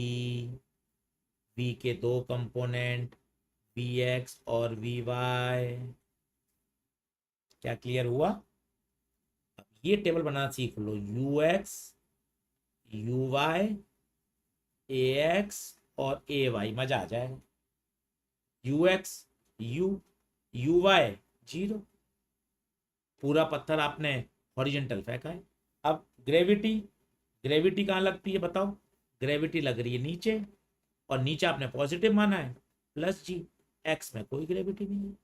v के दो कंपोनेंट, vx और vy। क्या क्लियर हुआ? अब ये टेबल बनाना सीख लो, ux, uy, ax और ay, मजा आ जाएगा। ux, u, uy, जीरो, पूरा पत्थर आपने हॉरिजॉन्टल फेंका है। अब ग्रेविटी, ग्रेविटी कहाँ लगती है बताओ? ग्रेविटी लग रही है नीचे, और नीचे आपने पॉजिटिव माना है, प्लस जी। एक्स में कोई ग्रेविटी नहीं है।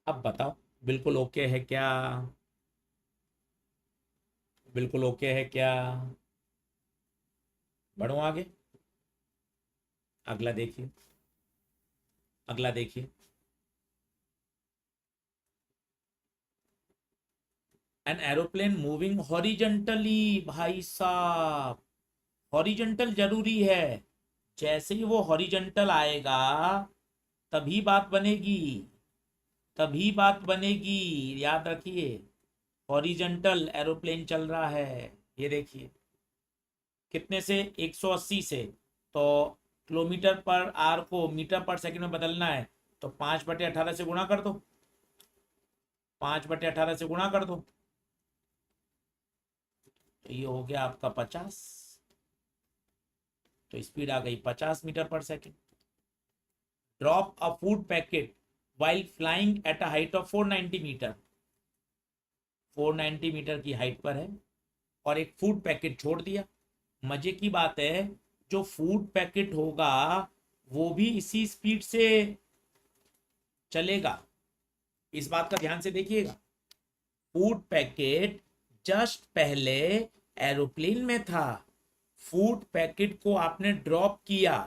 अब बताओ, बिल्कुल ओके है क्या? बिल्कुल ओके है क्या? बढ़ो आगे, अगला देखिए, अगला देखिए। एन एरोप्लेन मूविंग हॉरिजेंटली, भाई साहब, हॉरिजेंटल जरूरी है। जैसे ही वो हॉरिजेंटल आएगा तभी बात बनेगी, तभी बात बनेगी, याद रखिए। हॉरिजेंटल एरोप्लेन चल रहा है, ये देखिए। कितने से? 180 से। तो किलोमीटर पर आर को मीटर पर सेकंड में बदलना है, तो 5/18 से गुणा कर दो, 5/18 से गुणा कर दो, तो ये हो गया आपका 50। तो स्पीड आ गई 50 मीटर पर second. Drop a food packet while flying at a height of 490 metre, 490 metre की हाइट पर है, और एक फूड पैकेट छोड़ दिया। मजे की बात है, जो फूड पैकेट होगा वो भी इसी स्पीड से चलेगा। इस बात का ध्यान से देखिएगा। फूड पैकेट जस्ट पहले एरोप्लेन में था, फूड पैकेट को आपने ड्रॉप किया,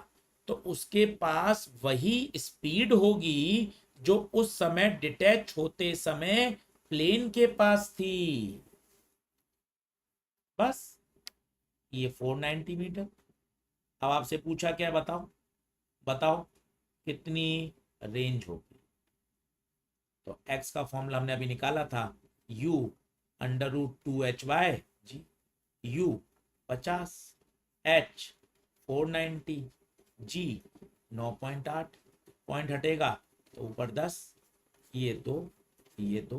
तो उसके पास वही स्पीड होगी जो उस समय डिटैच होते समय प्लेन के पास थी। बस, ये 490 मीटर। अब आपसे पूछा क्या, बताओ, बताओ कितनी रेंज होगी? तो x का फॉर्मूला हमने अभी निकाला था, u √2hy जी। u 50, h 490, g 9.8, पॉइंट हटेगा तो ऊपर 10, ये दो, ये दो,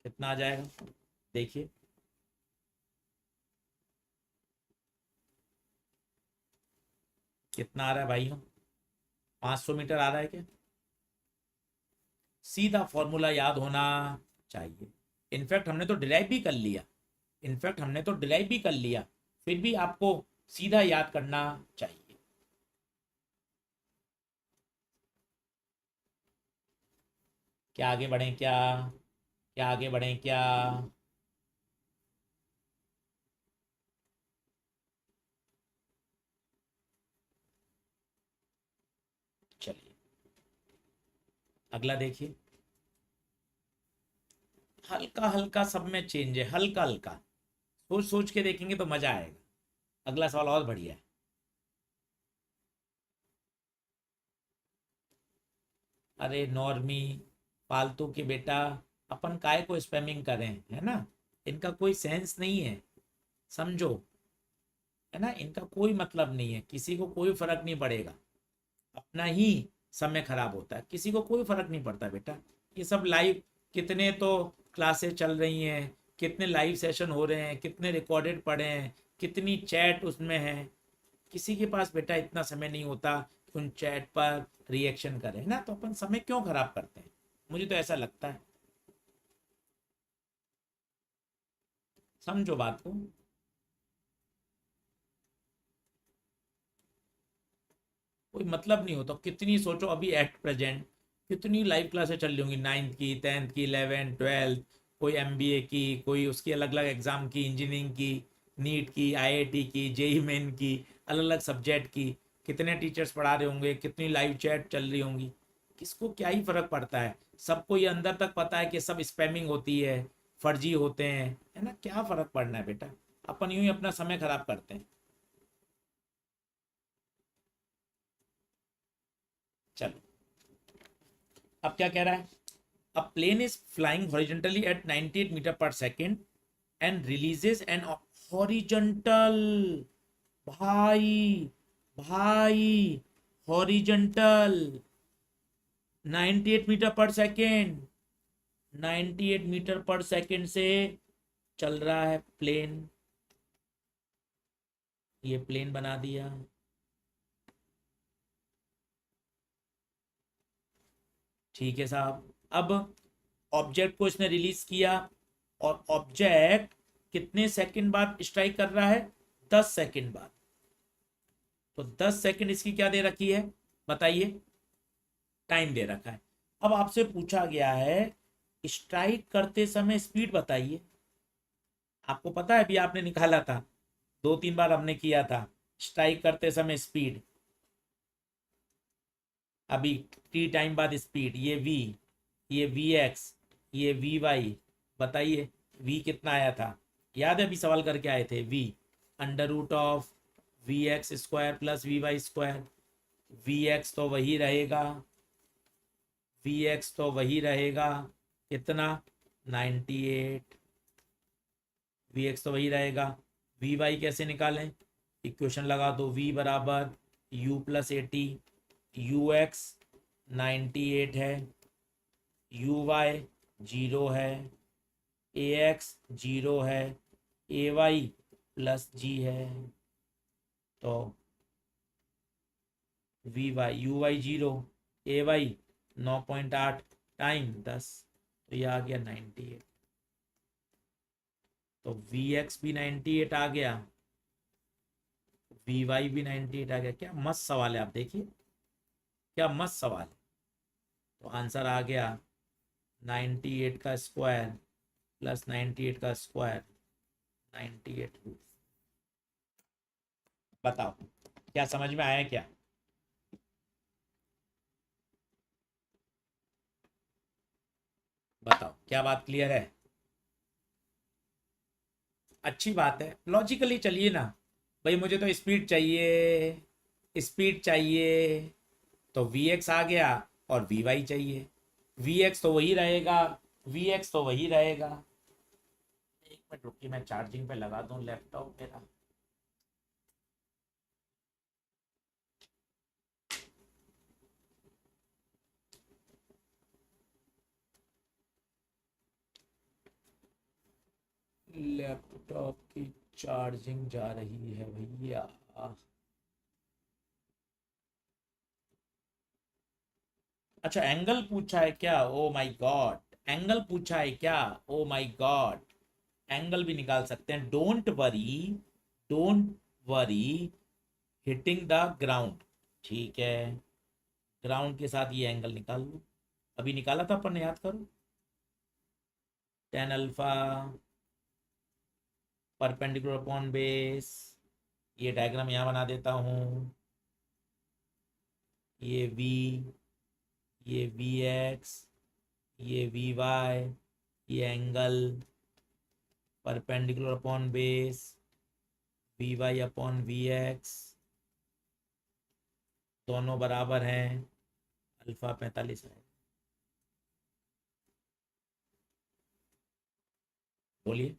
कितना आ जाएगा देखिए? कितना आ रहा है भाइयों? 500 मीटर आ रहा है क्या? सीधा फॉर्मूला याद होना चाहिए। इनफैक्ट हमने तो डिराइव भी कर लिया, इनफैक्ट हमने तो डिराइव भी कर लिया, फिर भी आपको सीधा याद करना चाहिए। क्या आगे बढ़े क्या? क्या आगे बढ़े क्या? चलिए अगला देखिए। हल्का हल्का सब में चेंज है, हल्का हल्का, सोच सोच के देखेंगे तो मजा आएगा। अगला सवाल और बढ़िया है। अरे नॉर्मी, फालतू के बेटा, अपन काय को स्पैमिंग करें, है ना? इनका कोई सेंस नहीं है, समझो, है ना? इनका कोई मतलब नहीं है, किसी को कोई फर्क नहीं पड़ेगा, अपना ही समय खराब होता है, किसी को कोई फर्क नहीं पड़ता बेटा। ये सब लाइव, कितने तो क्लासेस चल रही हैं, कितने लाइव सेशन हो रहे हैं, कितने रिकॉर्डेड पड़े हैं, कितनी चैट उसमें है। किसी के पास बेटा इतना समय नहीं होता कि उन चैट पर रिएक्शन करें, है ना। तो अपन समय क्यों खराब करते हैं, मुझे तो ऐसा लगता है। समझो बात को। कोई मतलब नहीं होता। कितनी सोचो अभी एट प्रेजेंट कितनी लाइव क्लासेस चल रही होंगी, 9th की, 10th की, 11th 12th, कोई एमबीए की, कोई उसकी अलग अलग एग्जाम की, इंजीनियरिंग की, नीट की, आईआईटी की, जेई मेन की, अलग अलग सब्जेक्ट की। कितने टीचर्स पढ़ा रहे होंगे, कितनी लाइव चैट चल रही होंगी। किसको क्या ही फर्क पड़ता है। सबको ये अंदर तक पता है कि सब स्पैमिंग होती है, फर्जी होते हैं, है ना। क्या फर्क पड़ना है बेटा। अपन यूं ही अपना समय खराब करते हैं। चलो, अब क्या कह रहा है। A plane is flying horizontally at 98 meter per second and releases an horizontal, भाई भाई, horizontal 98 मीटर पर सेकेंड, 98 मीटर पर सेकेंड से चल रहा है प्लेन। ये प्लेन बना दिया। ठीक है साहब। अब ऑब्जेक्ट को इसने रिलीज किया और ऑब्जेक्ट कितने सेकंड बाद स्ट्राइक कर रहा है, 10 सेकंड बाद। तो 10 सेकंड इसकी क्या दे रखी है, बताइए, टाइम दे रखा है। अब आपसे पूछा गया है स्ट्राइक करते समय स्पीड बताइए। आपको पता है, अभी आपने निकाला था, 2-3 बार हमने किया था स्ट्राइक करते समय स्पीड। अभी टी टाइम बाद स्पीड, ये वी, ये वी एक्स, ये वी वाई। बताइए वी कितना आया था, याद है अभी सवाल करके आए थे, v under root of v x square plus v y square. V x तो वही रहेगा, वी एक्स तो वही रहेगा, कितना, 98। वी एक्स तो वही रहेगा। वी वाई कैसे निकालें, इक्वेशन लगा दो, वी बराबर यू प्लस 80। यू एक्स 98 है, यू वाई 0 है, ए एक्स 0 है, ए वाई प्लस जी है। तो v y, u y 0, a y 9.8 time 10, तो ये आ गया 98। तो वी एक्स भी 98 आ गया, वी वाई भी 98 आ गया। क्या मस्त सवाल है, आप देखिए क्या मस्त सवाल है। तो आंसर आ गया 98 का स्क्वायर प्लस 98 का स्क्वायर, 98 रूट। बताओ क्या समझ में आया क्या। बताओ क्या बात क्लियर है। अच्छी बात है, लॉजिकली चलिए ना। भाई मुझे तो स्पीड चाहिए, स्पीड चाहिए, तो वी एक्स आ गया, और वी वाई चाहिए। वी एक्स तो वही रहेगा, वी एक्स तो वही रहेगा। एक मिनट रुकिए, मैं चार्जिंग पे लगा दूं लैपटॉप मेरा। लैपटॉप की चार्जिंग जा रही है भैया। अच्छा एंगल पूछा है क्या, ओ माय गॉड, एंगल पूछा है क्या, ओ माय गॉड। एंगल भी निकाल सकते हैं, don't worry, don't worry, hitting the ground. ठीक है, ग्राउंड के साथ ये एंगल निकाल लो। अभी निकाला था अपन ने, याद करो। Tan alpha perpendicular upon base. ये डायग्राम यहाँ बना देता हूँ। ये वी, ये वी एक्स, ये वी वाई, ये angle perpendicular upon base, v y upon v x, दोनों बराबर हैं अल्फा 45 है। बोलिए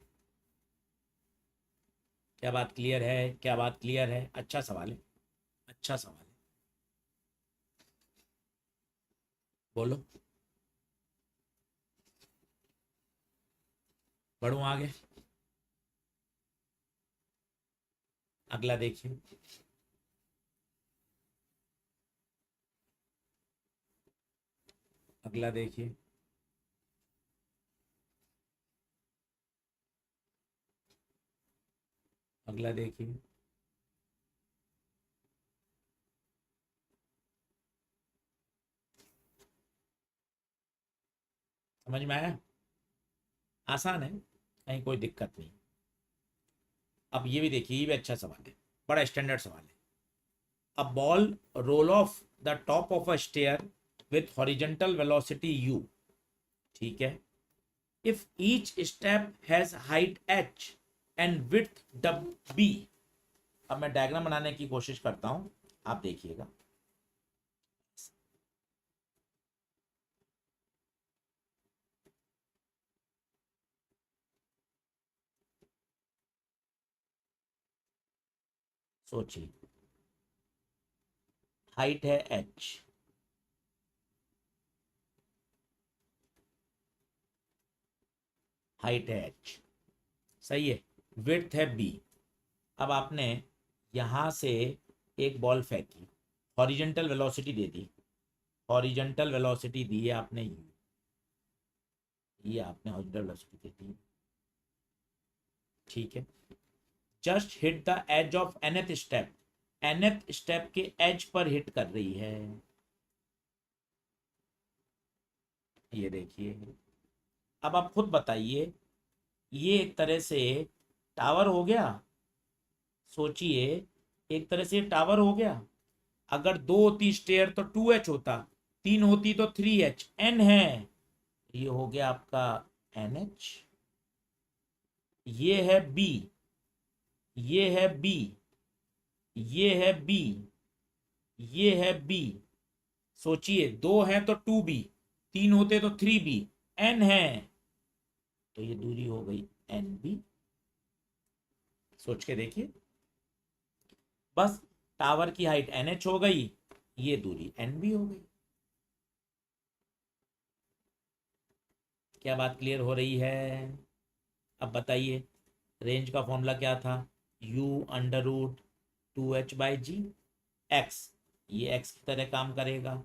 क्या बात क्लियर है, क्या बात क्लियर है। अच्छा सवाल है, अच्छा सवाल है, बोलो। बढ़ू आगे, अगला देखिए। अगला देखिए, अगला देखिए। समझ में आया? आसान है, कहीं कोई दिक्कत नहीं। अब ये भी देखिए, ये भी अच्छा सवाल है, बड़ा स्टैंडर्ड सवाल है। A ball roll off the top of a stair with horizontal velocity u, ठीक है, if each step has height h and width w। अब मैं डायग्राम बनाने की कोशिश करता हूं, आप देखिएगा। सोचिए, हाइट है h, हाइट है h, सही है, विड्थ है b। अब आपने यहां से एक बॉल फेंकी, हॉरिजेंटल वेलोसिटी दे दी, हॉरिजेंटल वेलोसिटी दी है आपने u, ये आपने हॉरिजेंटल वेलोसिटी दे दी, ठीक है। Just hit the edge of nth step, nth step के एज पर हिट कर रही है, ये देखिए। अब आप खुद बताइए, ये एक तरह से टावर हो गया, सोचिए, एक तरह से टावर हो गया। अगर दो होती स्टेयर तो 2h होता, तीन होती तो 3h, n है, ये हो गया आपका NH। ये है B, ये है B, ये है B, ये है B। सोचिए, दो है तो 2B, तीन होते तो 3B, n है, तो ये दूरी हो गई NB। सोच के देखिए, बस टावर की हाइट NH हो गई, ये दूरी NB हो गई। क्या बात क्लियर हो रही है? अब बताइए, रेंज का फॉर्मूला क्या था? u√2h/g। x, ये x की तरह काम करेगा,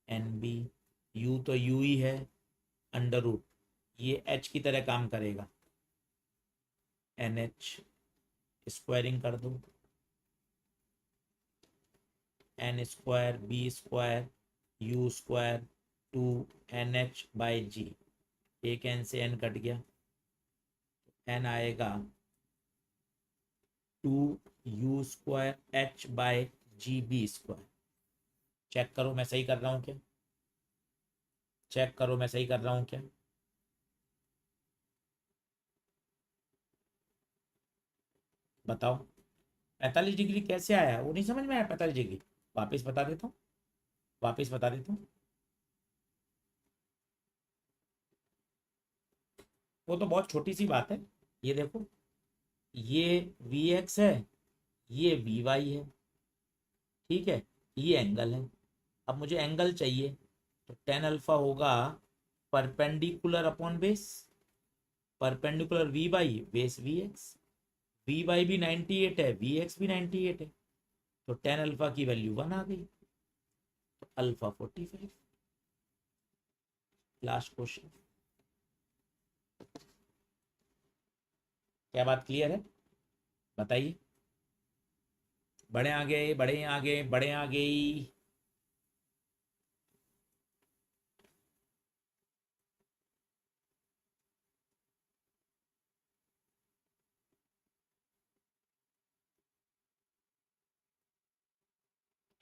NB, u तो u ही है, अंडर रूट, ये h की तरह काम करेगा, NH, स्क्वायरिंग कर दो, n² b² u² 2NH/g, एक n से n कट गया, n आएगा 2u²h/gb²। चेक करो मैं सही कर रहा हूँ क्या, चेक करो मैं सही कर रहा हूँ क्या। बताओ, 45 डिग्री कैसे आया, वो नहीं समझ में आया 45 डिग्री? वापिस बता देता हूँ, वापिस बता देता हूँ। वो तो बहुत छोटी सी बात है, ये देखो, ये Vx है, ये Vy है, ठीक है, ये एंगल है। अब मुझे एंगल चाहिए, तो टेन अल्फा होगा perpendicular upon base, perpendicular Vy base Vx, Vy भी 98 है, Vx भी 98 है, तो टेन अल्फा की वैल्यू 1 आ गई, तो अल्फा 45। लास्ट क्वेश्चन, क्या बात क्लियर है? बताइए, बढ़े आगे, बढ़े आगे, बढ़े आगे।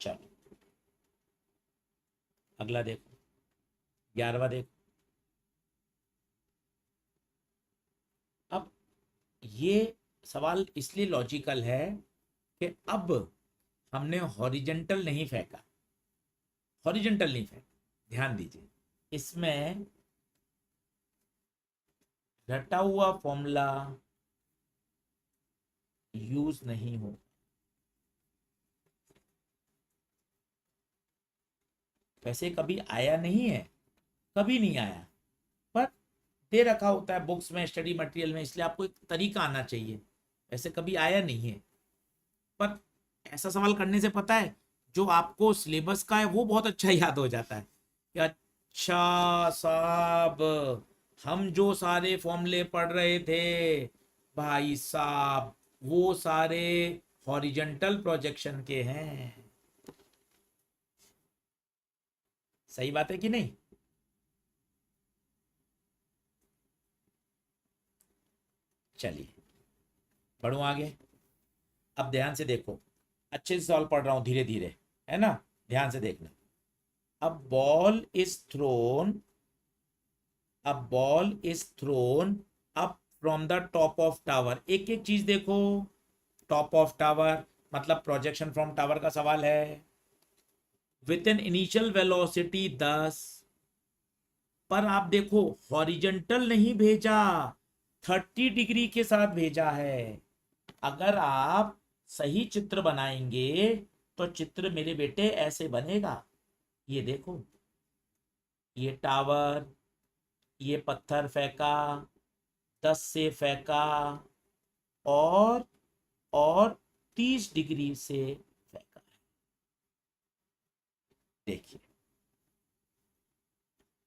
चलो अगला देखो, 11वां देखो। अब ये सवाल इसलिए लॉजिकल है कि अब हमने हॉरिजेंटल नहीं फेंका, हॉरिजेंटल नहीं फेंका, ध्यान दीजिए, इसमें रटा हुआ फॉर्मूला यूज नहीं हो, वैसे कभी आया नहीं है, कभी नहीं आया, पर दे रखा होता है बुक्स में, स्टडी मटेरियल में, इसलिए आपको एक तरीका आना चाहिए। ऐसे कभी आया नहीं है, पर ऐसा सवाल करने से पता है जो आपको सिलेबस का है वो बहुत अच्छा याद हो जाता है कि अच्छा साहब, हम जो सारे फॉर्मूले पढ़ रहे थे भाई साहब, वो सारे हॉरिजॉन्टल प्रोजेक्शन के हैं। सही बात है कि नहीं? चलिए बढ़ू आगे। अब ध्यान से देखो, अच्छे से सवाल पढ़ रहा हूं धीरे धीरे, है ना, ध्यान से देखना। अब बॉल इज थ्रोन, अब ball is throne up from the top of tower. एक एक चीज देखो, टॉप ऑफ टावर मतलब प्रोजेक्शन फ्रॉम टावर का सवाल है। विथ एन इनिशियल वेलोसिटी 10, पर आप देखो हॉरिजॉन्टल नहीं भेजा, 30 डिग्री के साथ भेजा है। अगर आप सही चित्र बनाएंगे तो चित्र मेरे बेटे ऐसे बनेगा। ये देखो, ये टावर, ये पत्थर फेंका, 10 से फेंका, और और 30 डिग्री से फेंका है। देखिए,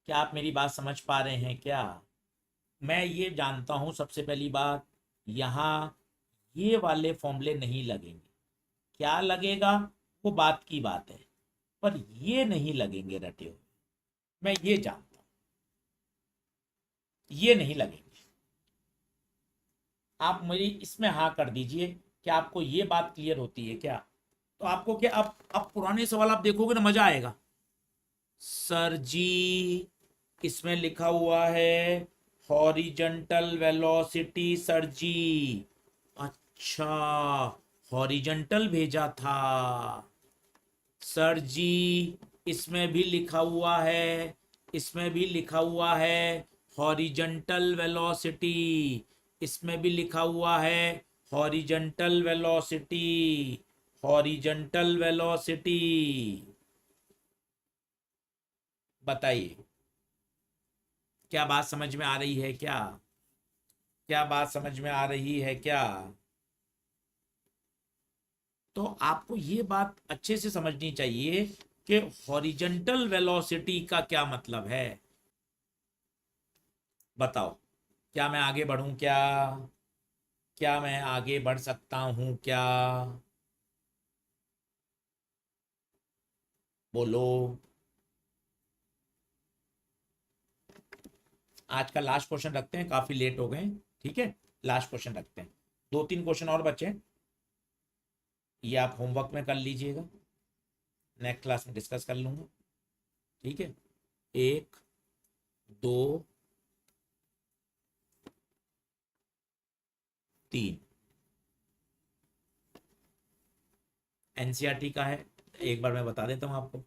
क्या आप मेरी बात समझ पा रहे हैं क्या? मैं ये जानता हूं सबसे पहली बात, यहां ये वाले फॉर्मूले नहीं लगेंगे। क्या लगेगा वो बात की बात है, पर ये नहीं लगेंगे रटे हुए, मैं ये जानता हूं, ये नहीं लगेंगे। आप मेरी इसमें हाँ कर दीजिए कि आपको ये बात क्लियर होती है क्या? तो आपको क्या, अब पुराने सवाल आप देखोगे ना, मजा आएगा। सर जी, इसमें लिखा हुआ है हॉरिजॉन्टल वेलोसिटी सर जी। अच्छा, हॉरिजॉन्टल भेजा था सर जी। इसमें भी लिखा हुआ है, इसमें भी लिखा हुआ है हॉरिजॉन्टल वेलोसिटी, इसमें भी लिखा हुआ है हॉरिजॉन्टल वेलोसिटी, हॉरिजॉन्टल वेलोसिटी। बताइए, क्या बात समझ में आ रही है क्या? क्या बात समझ में आ रही है क्या? तो आपको ये बात अच्छे से समझनी चाहिए कि हॉरिजॉन्टल वेलोसिटी का क्या मतलब है। बताओ, क्या मैं आगे बढ़ूं क्या? क्या मैं आगे बढ़ सकता हूं क्या? बोलो। आज का लास्ट क्वेश्चन रखते हैं, काफी लेट हो गए। ठीक है, लास्ट क्वेश्चन रखते हैं, 2-3 क्वेश्चन और बचे। ये आप होमवर्क में कर लीजिएगा, नेक्स्ट क्लास में डिस्कस कर लूंगा। ठीक है, 1, 2, 3 एनसीईआरटी का है, एक बार मैं बता देता हूं आपको।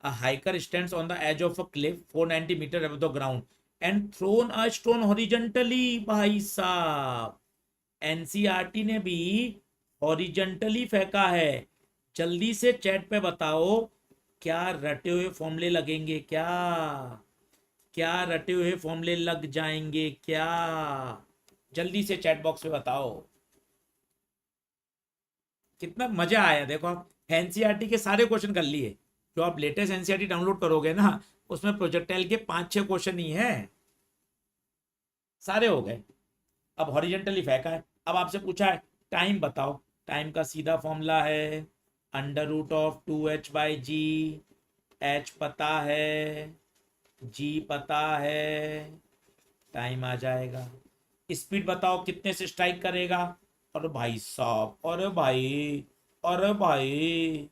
A hiker stands on the edge of a cliff 490 metre above the ground and thrown a stone horizontally। भाई साहब, एनसीईआरटी ने भी हॉरिजेंटली फेंका है। जल्दी से चैट पे बताओ, क्या रटे हुए फॉर्मूले लगेंगे क्या? क्या रटे हुए फॉर्मूले लग जाएंगे क्या? जल्दी से चैट बॉक्स में बताओ। कितना मजा आया देखो, आप एनसीईआरटी के सारे क्वेश्चन कर लिए। जो आप लेटेस्ट एनसीईआरटी डाउनलोड करोगे ना, उसमें प्रोजेक्टाइल के 5-6 क्वेश्चन ही हैं, सारे हो गए। अब हॉरिजेंटली फेंका है, अब आपसे पूछा है टाइम बताओ। टाइम का सीधा फॉर्मूला है √2h/g। h पता है, g पता है, टाइम आ जाएगा। स्पीड बताओ कितने से स्ट्राइक करेगा। अरे भाई साहब, अरे भाई, अरे भाई,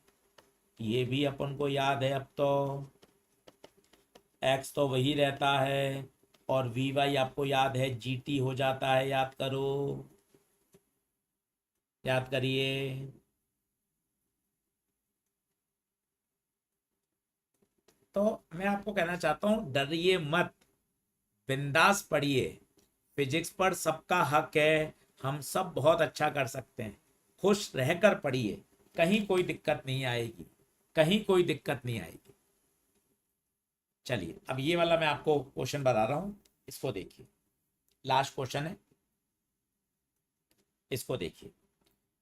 ये भी अपन को याद है अब तो। एक्स तो वही रहता है, और वी वाई आपको याद है जीटी हो जाता है, याद करो, याद करिए। तो मैं आपको कहना चाहता हूं, डरिए मत, बिंदास पढ़िए। फिजिक्स पर सबका हक है, हम सब बहुत अच्छा कर सकते हैं। खुश रहकर पढ़िए, कहीं कोई दिक्कत नहीं आएगी, कहीं कोई दिक्कत नहीं आएगी। चलिए, अब ये वाला मैं आपको क्वेश्चन बता रहा हूं, इसको देखिए। लास्ट क्वेश्चन है, इसको देखिए।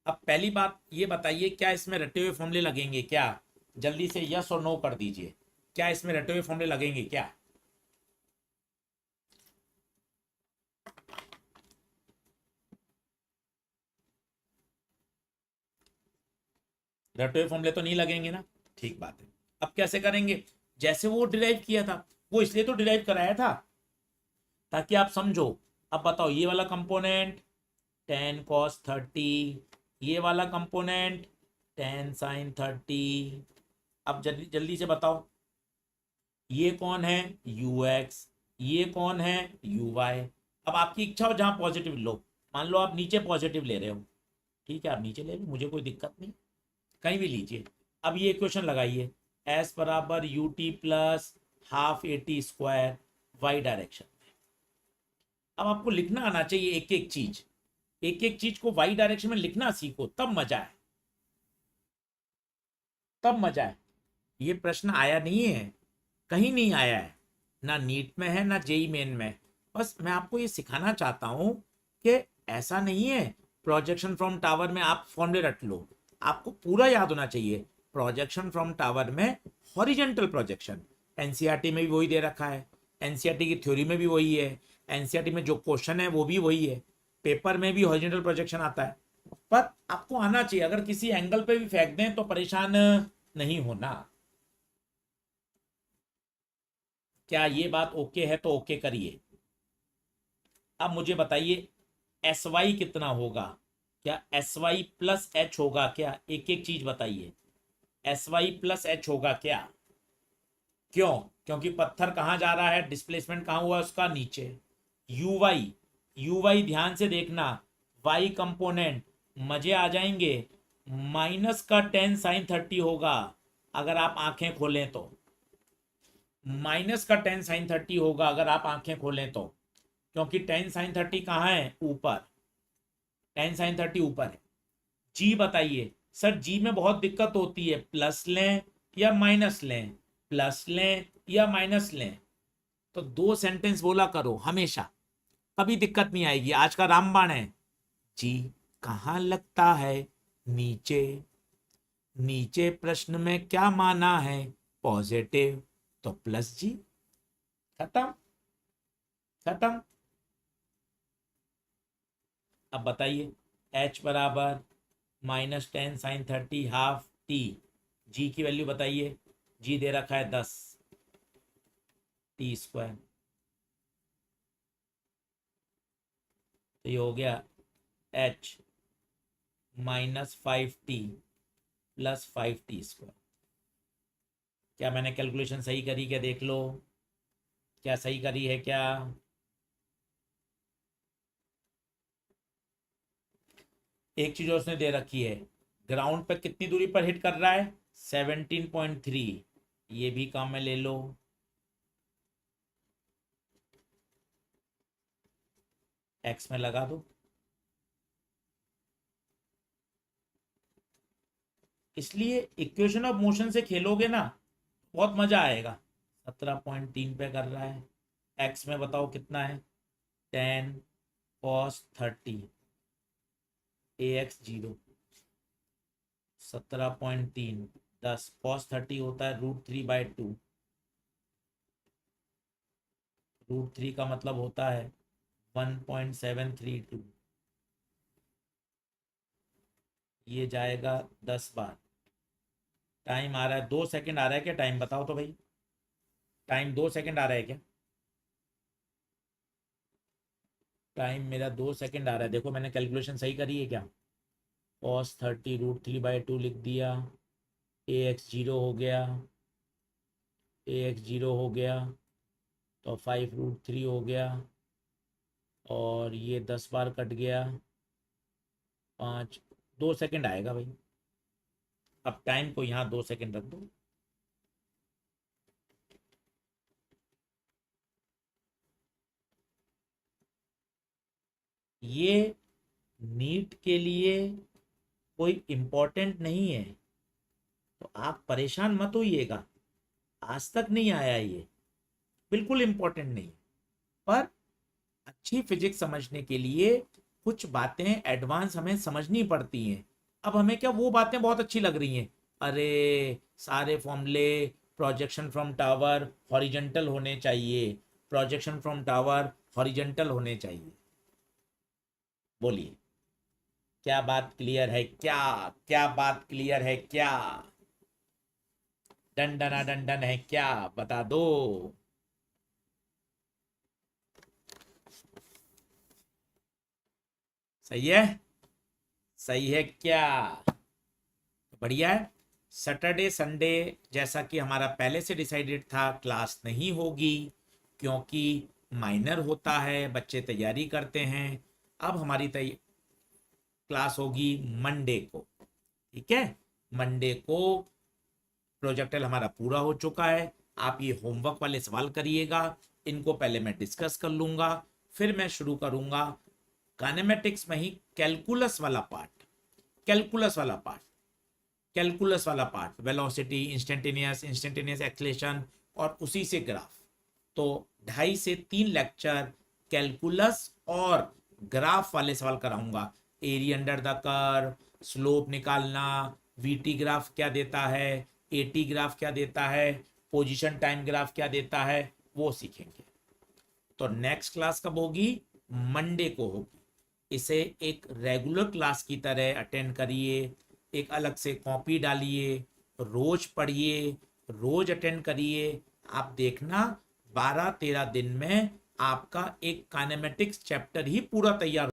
अब पहली बात ये बताइए, क्या इसमें रटे हुए फॉर्मूले लगेंगे क्या? जल्दी से यस और नो कर दीजिए। क्या इसमें रटे हुए फॉर्मूले लगेंगे क्या? रटे हुए फॉर्मूले तो नहीं लगेंगे ना, ठीक बात है। अब कैसे करेंगे? जैसे वो डिराइव किया था, वो इसलिए तो डिराइव कराया था ताकि आप समझो। अब बताओ, ये वाला कंपोनेंट टेन कॉस 30, ये वाला कंपोनेंट टेन साइन 30। अब जल्दी जल्दी से बताओ, ये कौन है? यू एक्स, ये कौन है? U y. अब आपकी इच्छा हो जहां पॉजिटिव लो, मान लो आप नीचे पॉजिटिव ले रहे हो, ठीक है, आप नीचे ले लो, मुझे कोई दिक्कत नहीं, कहीं भी लीजिए। अब ये इक्वेशन लगाइए, एस बराबर u t plus half a t square y direction. अब आपको लिखना आना चाहिए एक एक चीज, एक एक चीज को वाई डायरेक्शन में लिखना सीखो, तब मजा है, तब मजा है। ये प्रश्न आया नहीं है, कहीं नहीं आया है, ना नीट में है ना जेई मेन में। बस मैं आपको ये सिखाना चाहता हूं कि ऐसा नहीं है प्रोजेक्शन फ्रॉम टावर में आप फॉर्मूले रट लो, आपको पूरा याद होना चाहिए। प्रोजेक्शन फ्रॉम टावर में हॉरिजेंटल प्रोजेक्शन एनसीईआरटी में भी वही दे रखा है, एनसीईआरटी की थ्योरी में भी वही है, एनसीईआरटी में जो क्वेश्चन है वो भी वही है, पेपर में भी हॉरिजेंटल प्रोजेक्शन आता है। पर आपको आना चाहिए, अगर किसी एंगल पे भी फेंक दें तो परेशान नहीं होना। क्या ये बात ओके है? तो ओके करिए। अब मुझे बताइए, एस वाई कितना होगा? क्या एस वाई प्लस एच होगा क्या? एक एक चीज बताइए। एस वाई प्लस एच होगा क्या? क्यों? क्योंकि पत्थर कहां जा रहा है, डिस्प्लेसमेंट कहां हुआ उसका? नीचे। यू वाई, यू वाई ध्यान से देखना, वाई कंपोनेंट मजे आ जाएंगे, माइनस का टेन साइन 30 होगा अगर आप आंखें खोलें तो, माइनस का टेन साइन 30 होगा अगर आप आंखें खोलें तो, क्योंकि टेन साइन 30 कहाँ है? ऊपर, टेन साइन 30 ऊपर है। जी बताइए सर, जी में बहुत दिक्कत होती है, प्लस लें या माइनस लें, प्लस लें या माइनस लें? तो दो सेंटेंस बोला करो हमेशा, कभी दिक्कत नहीं आएगी। आज का रामबाण है, जी कहाँ लगता है? नीचे। नीचे प्रश्न में क्या माना है? पॉजिटिव, तो प्लस जी, खत्म, खत्म। अब बताइए, h बराबर minus ten sign 30 half T, जी की वैल्यू बताइए। जी दे रखा है 10 टी स्क्वायर, तो ये हो गया h minus 5t plus 5t square. क्या मैंने कैलकुलेशन सही करी क्या? देख लो, क्या सही करी है क्या? एक चीज और उसने दे रखी है, ग्राउंड पे कितनी दूरी पर हिट कर रहा है? 17.3, ये भी काम में ले लो। एक्स में लगा दो, इसलिए इक्वेशन ऑफ मोशन से खेलोगे ना, बहुत मजा आएगा। 17.3 पे कर रहा है, एक्स में बताओ कितना है? 10 cos 30, ए एक्स 0, 17.3, 10 cos 30 होता है √3/2, √3 का मतलब होता है 1.732, ये जाएगा 10 बार। टाइम आ रहा है 2 सेकंड आ रहा है क्या? टाइम बताओ तो भाई, टाइम 2 सेकंड आ रहा है क्या? टाइम मेरा 2 सेकंड आ रहा है, देखो मैंने कैलकुलेशन सही करी है क्या? cos 30 √3/2 लिख दिया, ए एक्स 0 हो गया, ए एक्स 0 हो गया, तो 5 √3 हो गया, और ये 10 बार कट गया, 5, 2 सेकंड आएगा भाई। अब टाइम को यहाँ 2 सेकंड रख दो। ये नीट के लिए कोई इम्पोर्टेंट नहीं है, तो आप परेशान मत होइएगा, आज तक नहीं आया ये, बिल्कुल इम्पोर्टेंट नहीं, पर अच्छी फिजिक्स समझने के लिए कुछ बातें एडवांस हमें समझनी पड़ती हैं। अब हमें क्या वो बातें बहुत अच्छी लग रही हैं, अरे सारे फॉर्मूले प्रोजेक्शन फ्रॉम टावर हॉरिजॉन्टल होने चाहिए, प्रोजेक्शन फ्रॉम टावर हॉरिजॉन्टल होने चाहिए। बोलिए, क्या बात क्लियर है? क्या क्या बात क्लियर है? क्या डंडना डंडन है? क्या बता दो। सही है? सही है क्या? बढ़िया है। सैटरडे संडे जैसा कि हमारा पहले से डिसाइडेड था, क्लास नहीं होगी क्योंकि माइनर होता है, बच्चे तैयारी करते हैं। अब हमारी क्लास होगी मंडे को। ठीक है, मंडे को प्रोजेक्टल हमारा पूरा हो चुका है। आप ये होमवर्क वाले सवाल करिएगा, इनको पहले मैं डिस्कस कर लूंगा, फिर मैं शुरू करूंगा काइनेमेटिक्स में ही कैलकुलस वाला पार्ट। कैलकुलस वाला पार्ट, कैलकुलस वाला पार्ट, वेलोसिटी, इंस्टेंटेनियस एक्सेलरेशन और उसी से ग्राफ। तो 2.5 से 3 लेक्चर कैलकुलस और ग्राफ वाले सवाल कराऊंगा। Area under the curve, slope निकालना, वीटी ग्राफ क्या देता है, एटी ग्राफ क्या देता है, पोजीशन टाइम ग्राफ क्या देता है, वो सीखेंगे। तो नेक्स्ट क्लास कब होगी? मंडे को होगी। इसे एक रेगुलर क्लास की तरह अटेंड करिए, एक अलग से कॉपी डालिए, रोज पढ़िए, रोज अटेंड करिए। आप देखना 12-13 दिन में आपका एक काइनेमेटिक्स चैप्टर ही पूरा तैयार